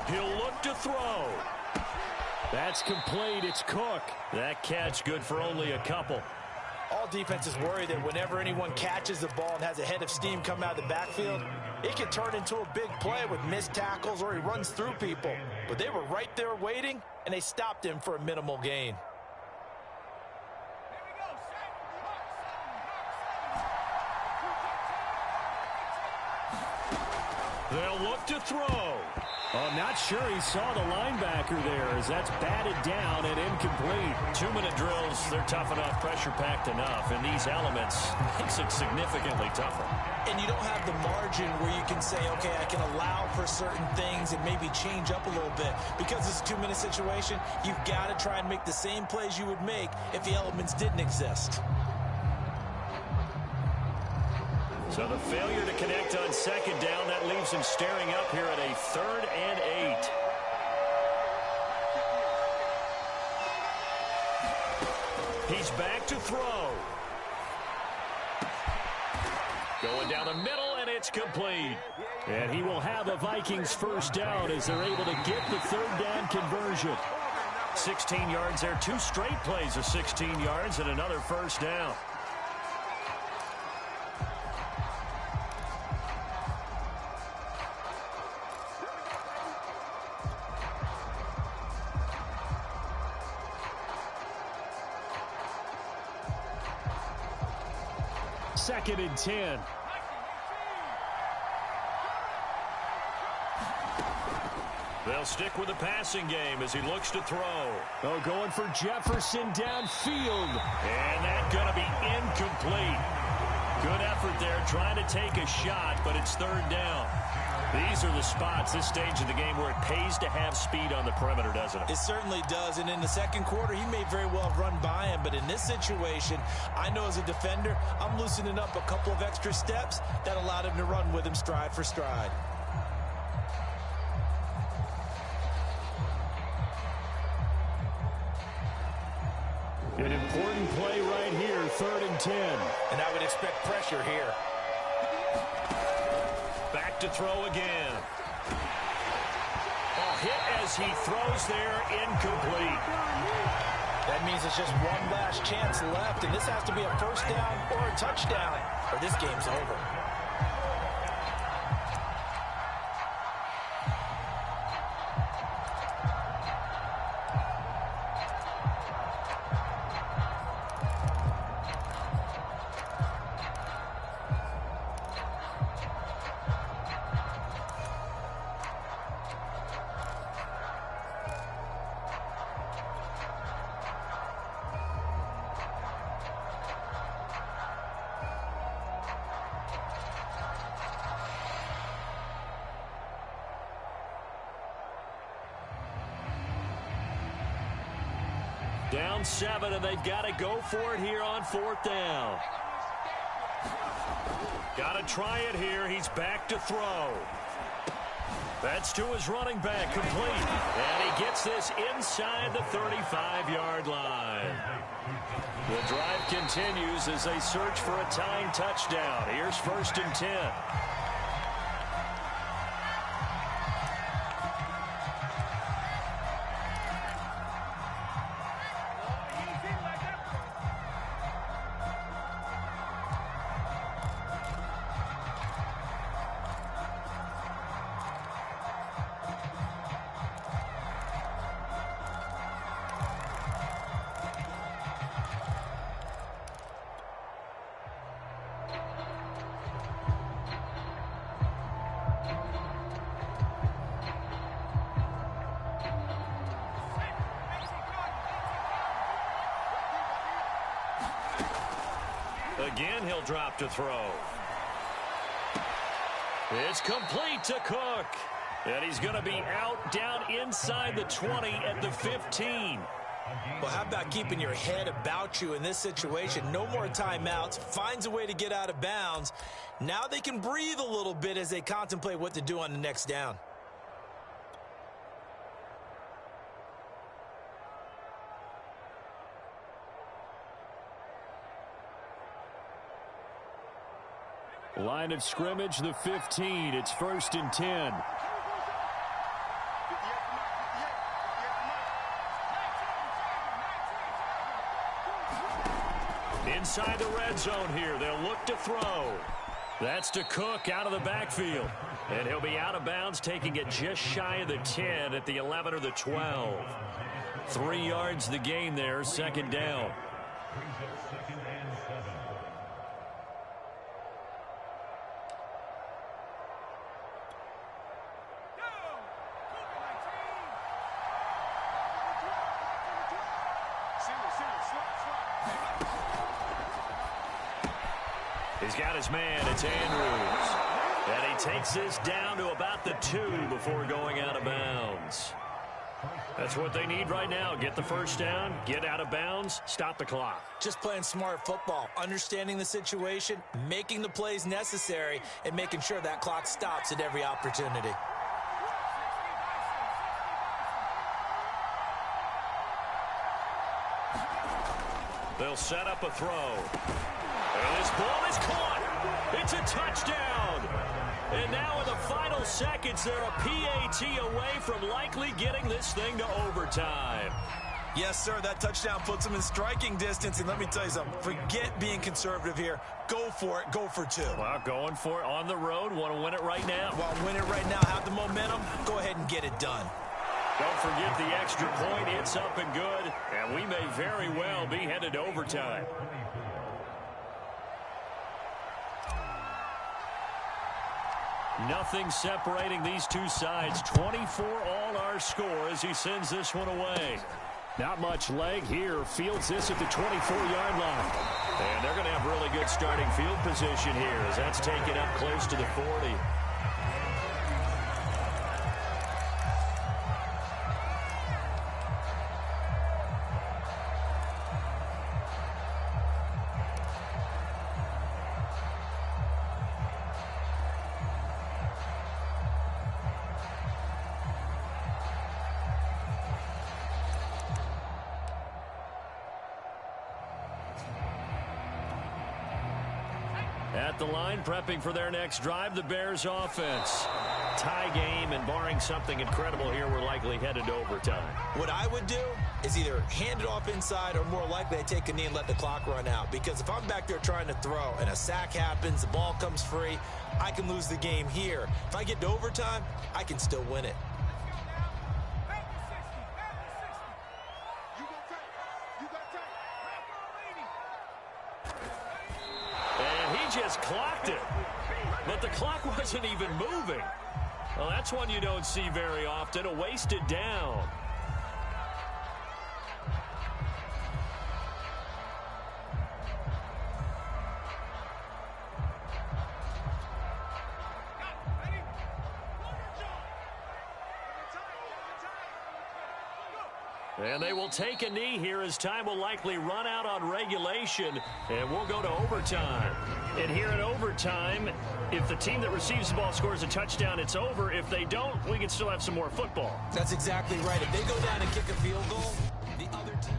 He'll look to throw. That's complete. It's Cook. That catch good for only a couple. All defenses worry that whenever anyone catches the ball and has a head of steam come out of the backfield, it can turn into a big play with missed tackles or he runs through people. But they were right there waiting, and they stopped him for a minimal gain. They'll look to throw. I'm not sure he saw the linebacker there as that's batted down and incomplete. 2-minute drills, they're tough enough, pressure-packed enough, and these elements makes it significantly tougher. And you don't have the margin where you can say, okay, I can allow for certain things and maybe change up a little bit. Because it's a 2-minute situation, you've got to try and make the same plays you would make if the elements didn't exist. So the failure to connect on 2nd down, that leaves him staring up here at a 3rd and 8. He's back to throw. Going down the middle, and it's complete. And he will have a Vikings first down as they're able to get the 3rd down conversion. 16 yards there, 2 straight plays of 16 yards and another first down. Second and 10. They'll stick with the passing game as he looks to throw. Oh, going for Jefferson downfield. And that's going to be incomplete. Good effort there, trying to take a shot, but it's third down. These are the spots, this stage of the game, where it pays to have speed on the perimeter, doesn't it? It certainly does, and in the second quarter, he may very well have run by him, but in this situation, I know as a defender, I'm loosening up a couple of extra steps that allowed him to run with him stride for stride. An important play right here, 3rd and 10. And I would expect pressure here. Back to throw again. A hit as he throws there, incomplete. That means it's just one last chance left, and this has to be a first down or a touchdown, or this game's over. Down 7, and they've got to go for it here on 4th down. Got to try it here. He's back to throw. That's to his running back, complete. And he gets this inside the 35-yard line. The drive continues as they search for a tying touchdown. Here's 1st and 10. Again, he'll drop to throw. It's complete to Cook. And he's going to be out down inside the 20 at the 15. Well, how about keeping your head about you in this situation? No more timeouts. Finds a way to get out of bounds. Now they can breathe a little bit as they contemplate what to do on the next down. Line of scrimmage, the 15. It's 1st and 10. Inside the red zone here. They'll look to throw. That's to Cook out of the backfield. And he'll be out of bounds, taking it just shy of the 10 at the 11 or the 12. 3 yards the gain there, 2nd down. He's got his man. It's Andrews. And he takes this down to about the 2 before going out of bounds. That's what they need right now. Get the first down, get out of bounds, stop the clock. Just playing smart football, understanding the situation, making the plays necessary, and making sure that clock stops at every opportunity. They'll set up a throw. And this ball is caught. It's a touchdown. And now in the final seconds, they're a PAT away from likely getting this thing to overtime. Yes, sir, that touchdown puts them in striking distance. And let me tell you something, forget being conservative here. Go for it. Go for 2. Well, going for it on the road. Want to win it right now. Well, win it right now. Have the momentum. Go ahead and get it done. Don't forget the extra point. It's up and good. And we may very well be headed to overtime. Nothing separating these two sides. 24 all our score as he sends this one away. Not much leg here. Fields this at the 24-yard line. And they're going to have really good starting field position here as that's taken up close to the 40. At the line, prepping for their next drive, the Bears offense. Tie game, and barring something incredible here, we're likely headed to overtime. What I would do is either hand it off inside or more likely I take a knee and let the clock run out. Because if I'm back there trying to throw and a sack happens, the ball comes free, I can lose the game here. If I get to overtime, I can still win it. Just clocked it, but the clock wasn't even moving. Well, that's one you don't see very often, a wasted down. And they will take a knee here as time will likely run out on regulation, and we'll go to overtime. And here in overtime, if the team that receives the ball scores a touchdown, it's over. If they don't, we can still have some more football. That's exactly right. If they go down and kick a field goal, the other team...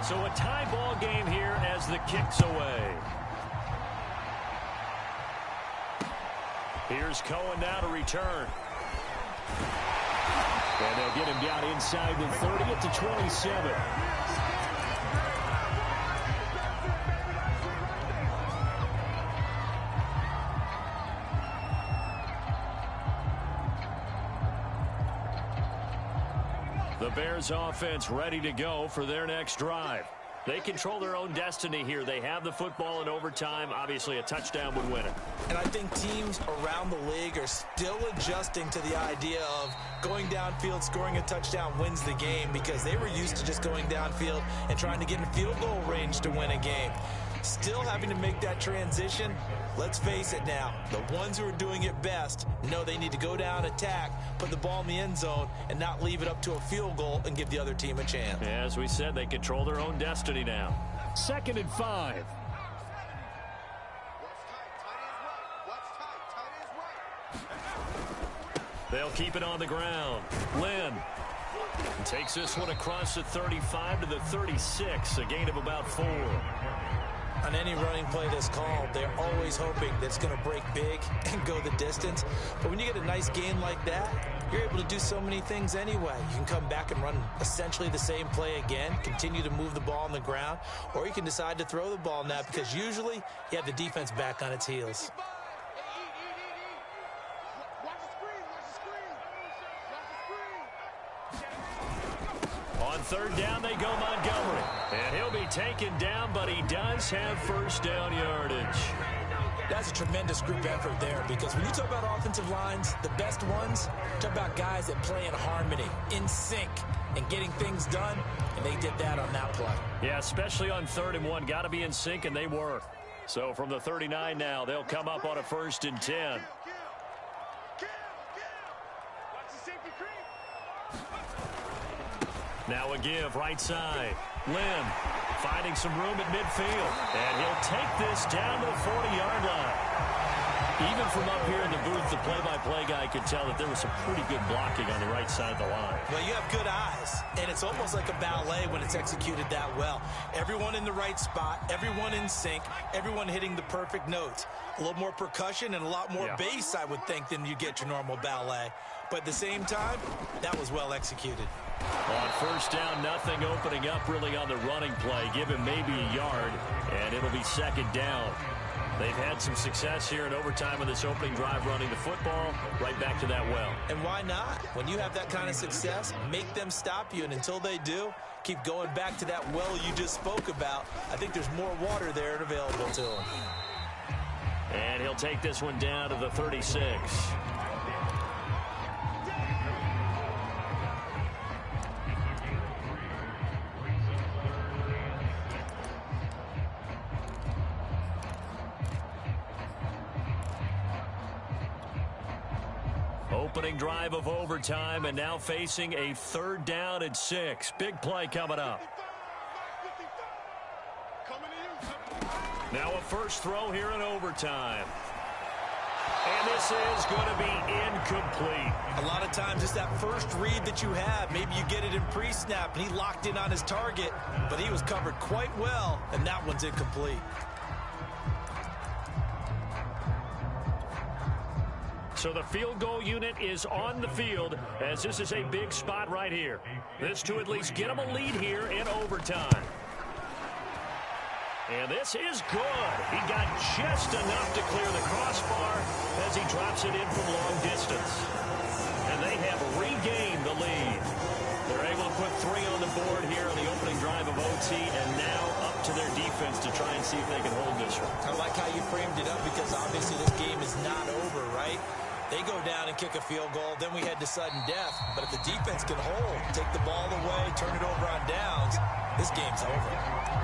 So a tie ball game here as the kick's away. Here's Cohen now to return. And they'll get him down inside the 30 at the 27. The Bears offense ready to go for their next drive. They control their own destiny here. They have the football in overtime. Obviously, a touchdown would win it. And I think teams around the league are still adjusting to the idea of going downfield, scoring a touchdown wins the game, because they were used to just going downfield and trying to get in field goal range to win a game. Still having to make that transition. Let's face it now, the ones who are doing it best know they need to go down, attack, put the ball in the end zone, and not leave it up to a field goal and give the other team a chance. As we said, they control their own destiny now. 2nd and 5. They'll keep it on the ground. Lynn takes this one across the 35 to the 36, a gain of about 4. On any running play that's called, they're always hoping that it's going to break big and go the distance. But when you get a nice gain like that, you're able to do so many things anyway. You can come back and run essentially the same play again, continue to move the ball on the ground, or you can decide to throw the ball now, because usually you have the defense back on its heels. On 3rd down, they go Montgomery. And he'll be taken down, but he does have first down yardage. That's a tremendous group effort there, because when you talk about offensive lines, the best ones, talk about guys that play in harmony, in sync, and getting things done, and they did that on that play. Yeah, especially on 3rd and 1. Got to be in sync, and they were. So from the 39 now, they'll come up on a 1st and 10. Now a give, right side. Lynn finding some room at midfield. And he'll take this down to the 40-yard line. Even from up here in the booth, the play-by-play guy could tell that there was some pretty good blocking on the right side of the line. Well, you have good eyes, and it's almost like a ballet when it's executed that well. Everyone in the right spot, everyone in sync, everyone hitting the perfect notes. A little more percussion and a lot more bass, I would think, than you get your normal ballet. But at the same time, that was well executed. On 1st down, nothing opening up really on the running play. Give him maybe a yard, and it'll be 2nd down. They've had some success here in overtime in this opening drive running the football right back to that well. And why not? When you have that kind of success, make them stop you. And until they do, keep going back to that well you just spoke about. I think there's more water there and available to him. And he'll take this one down to the 36. Opening drive of overtime, and now facing a 3rd down and 6. Big play coming up. Now a first throw here in overtime. And this is going to be incomplete. A lot of times it's that first read that you have. Maybe you get it in pre-snap, and he locked in on his target, but he was covered quite well, and that one's incomplete. So the field goal unit is on the field, as this is a big spot right here. This to at least get them a lead here in overtime. And this is good. He got just enough to clear the crossbar as he drops it in from long distance. And they have regained the lead. They're able to put 3 on the board here on the opening drive of OT, and now up to their defense to try and see if they can hold this one. I like how you framed it up, because obviously this game is not over, right? They go down and kick a field goal, then we head to sudden death. But if the defense can hold, take the ball away, turn it over on downs, this game's over.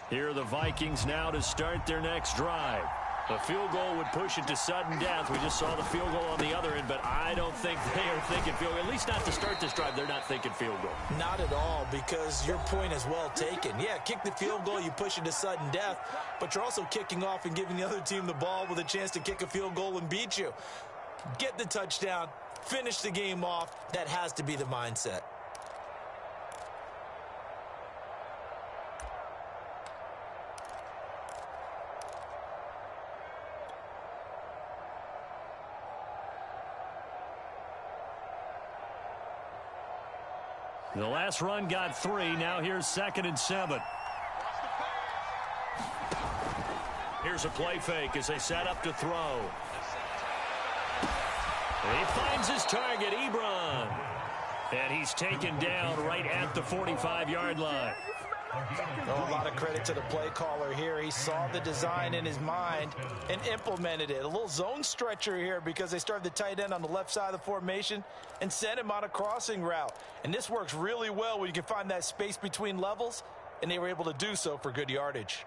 Here are the Vikings now to start their next drive. A field goal would push it to sudden death. We just saw the field goal on the other end, but I don't think they are thinking field goal. At least not to start this drive. They're not thinking field goal. Not at all, because your point is well taken. Yeah, kick the field goal, you push it to sudden death, but you're also kicking off and giving the other team the ball with a chance to kick a field goal and beat you. Get the touchdown, finish the game off. That has to be the mindset. The last run got 3. Now here's 2nd and 7. Here's a play fake as they set up to throw. He finds his target, Ebron. And he's taken down right at the 45-yard line. Oh, a lot of credit to the play caller here. He saw the design in his mind and implemented it. A little zone stretcher here, because they started the tight end on the left side of the formation and sent him on a crossing route. And this works really well when you can find that space between levels, and they were able to do so for good yardage.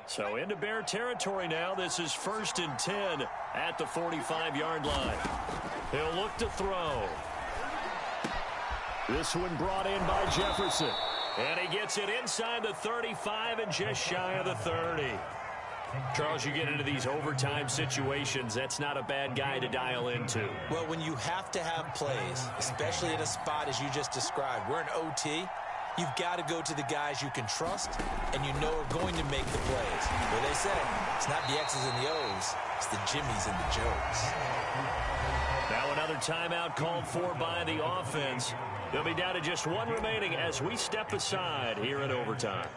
So into Bear territory now. This is 1st and 10 at the 45-yard line. He'll look to throw. This one brought in by Jefferson. And he gets it inside the 35 and just shy of the 30. Charles, you get into these overtime situations, that's not a bad guy to dial into. Well, when you have to have plays, especially in a spot as you just described, we're in OT, you've got to go to the guys you can trust and you know are going to make the plays. Where they say, it's not the X's and the O's, it's the Jimmies and the Joes. Now another timeout called for by the offense. They'll be down to just 1 remaining as we step aside here in overtime.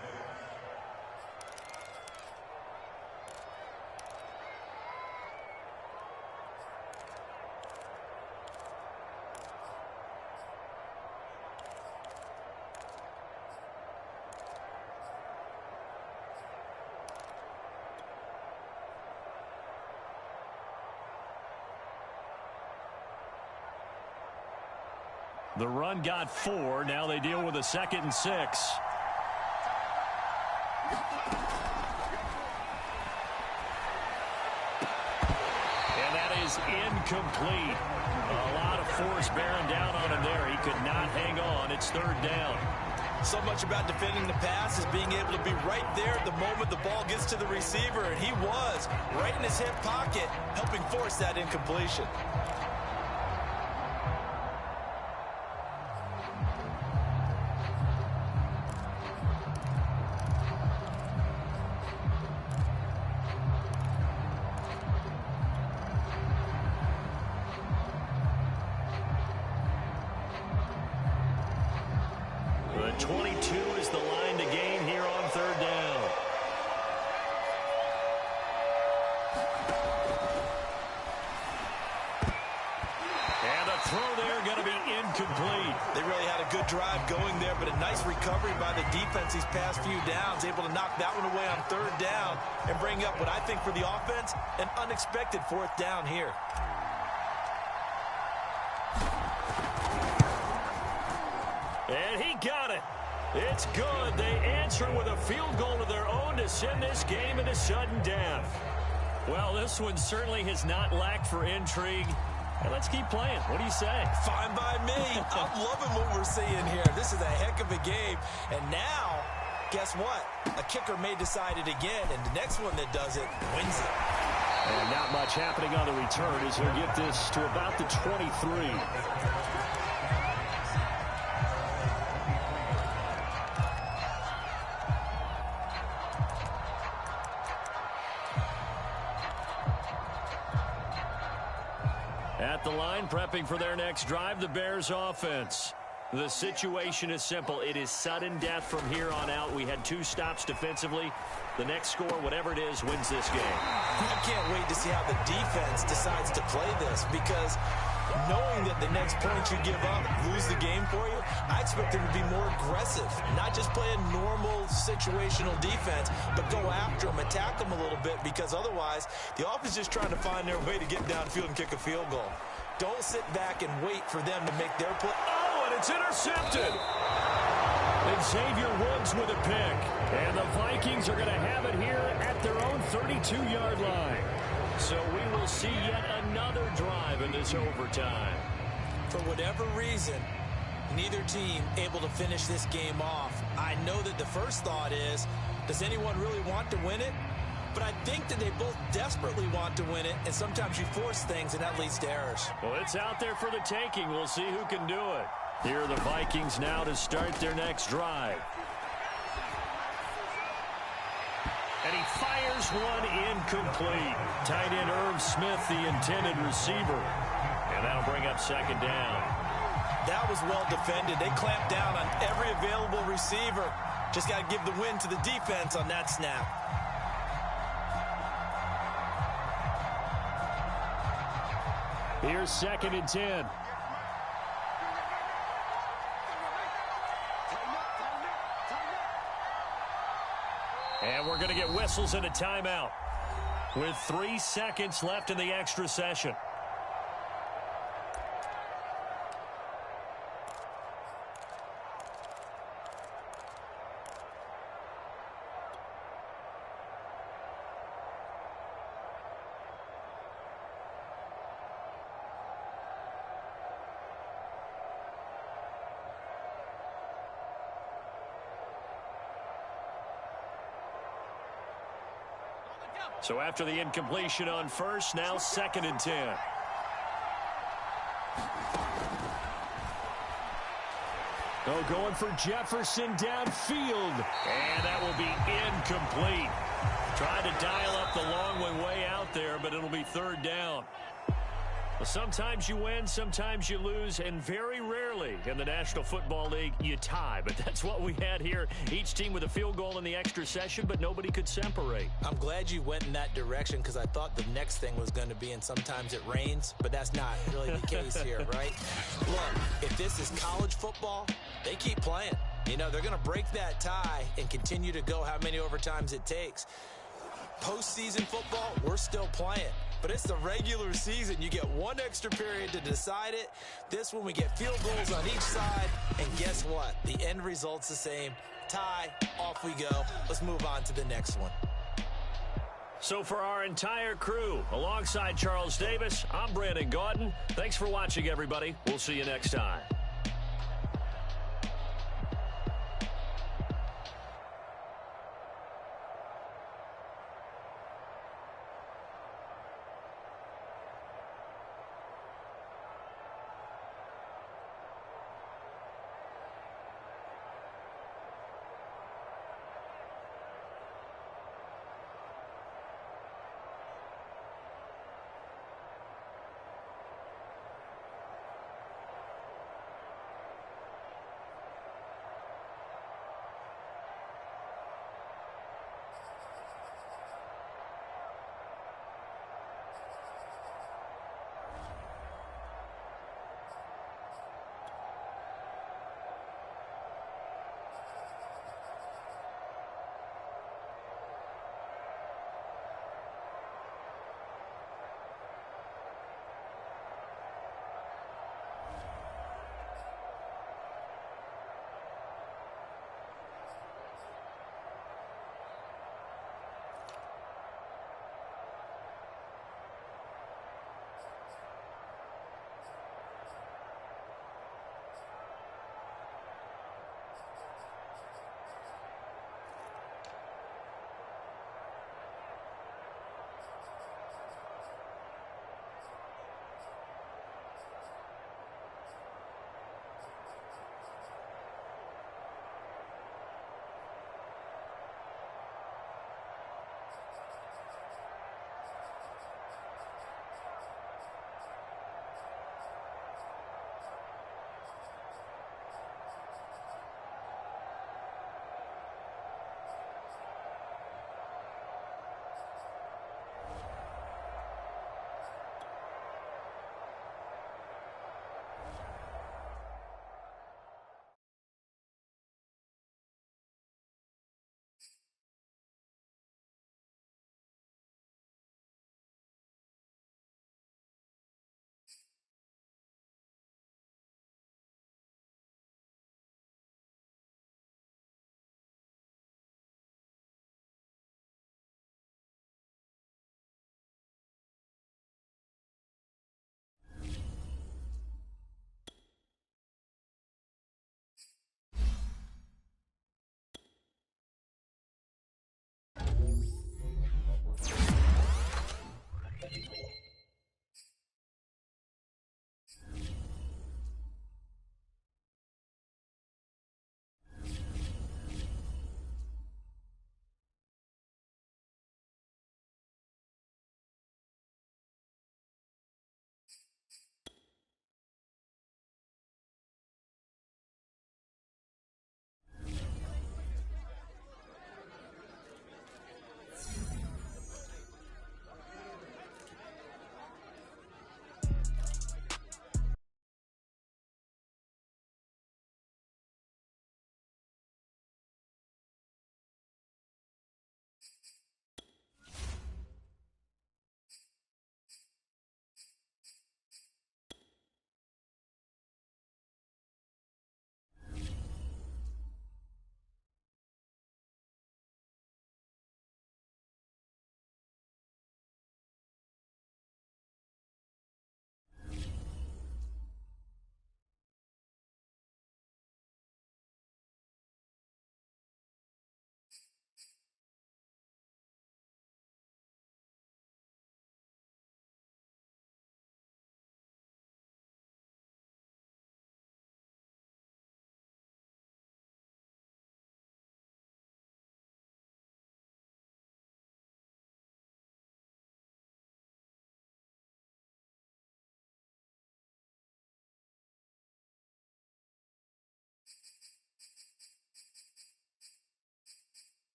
The run got 4. Now they deal with a 2nd and 6. And that is incomplete. A lot of force bearing down on him there. He could not hang on. It's 3rd down. So much about defending the pass is being able to be right there at the moment the ball gets to the receiver, and he was right in his hip pocket, helping force that incompletion. 22 is the line to gain here on third down. And a throw there going to be incomplete. They really had a good drive going there, but a nice recovery by the defense these past few downs, able to knock that one away on third down and bring up what I think for the offense, an unexpected fourth down here. And he got it. It's good. They answer with a field goal of their own to send this game into sudden death. Well, this one certainly has not lacked for intrigue. And let's keep playing. What do you say? Fine by me. I'm loving what we're seeing here. This is a heck of a game. And now, guess what? A kicker may decide it again, and the next one that does it wins it. And not much happening on the return as he'll get this to about the 23. At the line, prepping for their next drive, the Bears offense. The situation is simple. It is sudden death from here on out. We had 2 stops defensively. The next score, whatever it is, wins this game. I can't wait to see how the defense decides to play this, because knowing that the next point you give up lose the game for you, I expect them to be more aggressive, not just play a normal situational defense, but go after them, attack them a little bit, because otherwise the offense is just trying to find their way to get downfield and kick a field goal. Don't sit back and wait for them to make their play. Oh, and it's intercepted. And Xavier Woods with a pick. And the Vikings are going to have it here at their own 32-yard line. So we will see yet another drive in this overtime. For whatever reason, neither team able to finish this game off. I know that the first thought is, does anyone really want to win it? But I think that they both desperately want to win it, and sometimes you force things, and that leads to errors. Well, it's out there for the taking. We'll see who can do it. Here are the Vikings now to start their next drive. And he fires one incomplete. Tight end Irv Smith, the intended receiver. And that'll bring up second down. That was well defended. They clamped down on every available receiver. Just got to give the win to the defense on that snap. Here's 2nd and 10. And we're going to get whistles and a timeout with 3 seconds left in the extra session. So after the incompletion on first, now 2nd and 10. Oh, going for Jefferson downfield. And that will be incomplete. Tried to dial up the long one way out there, but it'll be 3rd down. Well, sometimes you win, sometimes you lose, and very rarely in the National Football League you tie. But that's what we had here. Each team with a field goal in the extra session, but nobody could separate. I'm glad you went in that direction, because I thought the next thing was going to be, and sometimes it rains, but that's not really the case here, right? Look, if this is college football, they keep playing. You know, they're going to break that tie and continue to go how many overtimes it takes. Postseason football, we're still playing. But it's the regular season. You get one extra period to decide it. This one, we get field goals on each side. And guess what? The end result's the same. Tie, off we go. Let's move on to the next one. So for our entire crew, alongside Charles Davis, I'm Brandon Gaudin. Thanks for watching, everybody. We'll see you next time.